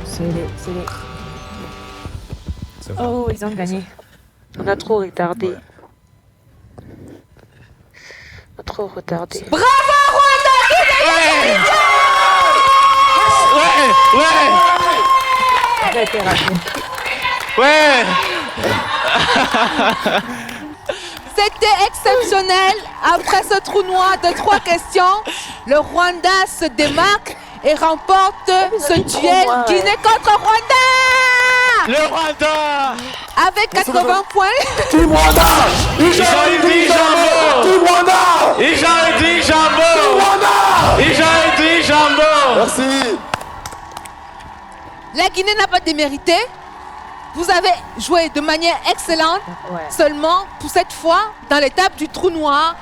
C'est les... Oh, ils ont gagné. On a trop retardé.
trop retardé.
Bravo Rwanda!
Ouais.
C'était exceptionnel. Après ce trou noir de 3 questions, le Rwanda se démarque et remporte ce duel Guinée contre Rwanda.
Le Rwanda
avec 80 points.
Team Rwanda. Ils ont dit Jambo. Team Rwanda. Ils ont dit Jambo. Team Rwanda. Ils ont dit Jambo.
Merci.
La Guinée n'a pas démérité. Vous avez joué de manière excellente. Seulement, pour cette fois, dans l'étape du trou noir,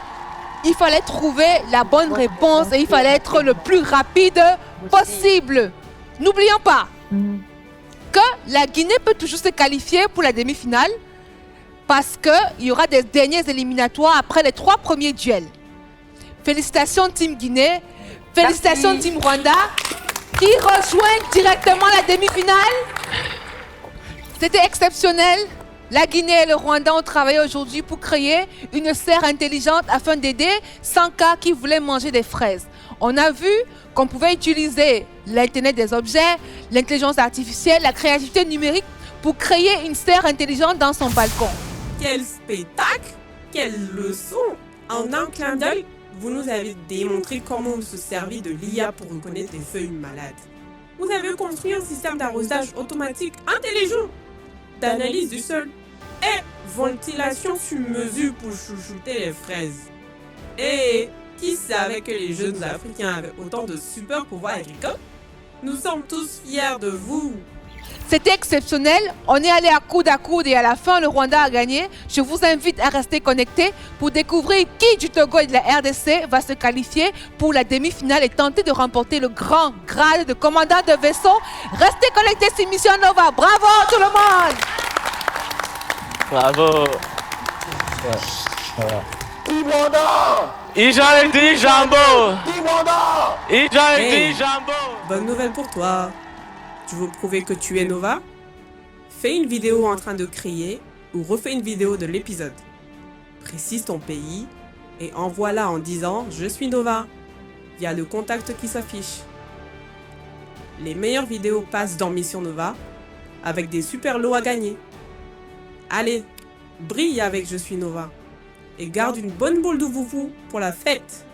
il fallait trouver la bonne réponse et il fallait être le plus rapide possible. N'oublions pas que la Guinée peut toujours se qualifier pour la demi-finale parce qu'il y aura des derniers éliminatoires après les 3 premiers duels. Félicitations Team Guinée, félicitations Team Rwanda qui rejoignent directement la demi-finale. C'était exceptionnel. La Guinée et le Rwanda ont travaillé aujourd'hui pour créer une serre intelligente afin d'aider 100 cas qui voulaient manger des fraises. On a vu qu'on pouvait utiliser l'Internet des objets, l'intelligence artificielle, la créativité numérique pour créer une serre intelligente dans son balcon.
Quel spectacle! Quelle leçon! En un clin d'œil, vous nous avez démontré comment vous se servir de l'IA pour reconnaître les feuilles malades. Vous avez construit un système d'arrosage automatique intelligent, d'analyse du sol et ventilation sur mesure pour chouchouter les fraises. Et qui savait que les jeunes Africains avaient autant de super pouvoirs agricoles? Nous sommes tous fiers de vous.
C'était exceptionnel. On est allé à coude et à la fin, le Rwanda a gagné. Je vous invite à rester connectés pour découvrir qui du Togo et de la RDC va se qualifier pour la demi-finale et tenter de remporter le grand grade de commandant de vaisseau. Restez connectés sur Mission Nova. Bravo tout le monde!
Bravo.
Team Rwanda.
Ils ont dit Jambo.
Team Rwanda.
Ils ont dit Jambo.
Bonne nouvelle pour toi. Tu veux prouver que tu es Nova? Fais une vidéo en train de crier ou refais une vidéo de l'épisode. Précise ton pays et envoie-la en disant « Je suis Nova » via le contact qui s'affiche. Les meilleures vidéos passent dans Mission Nova avec des super lots à gagner. Allez, brille avec Je suis Nova et garde une bonne boule de foufou pour la fête.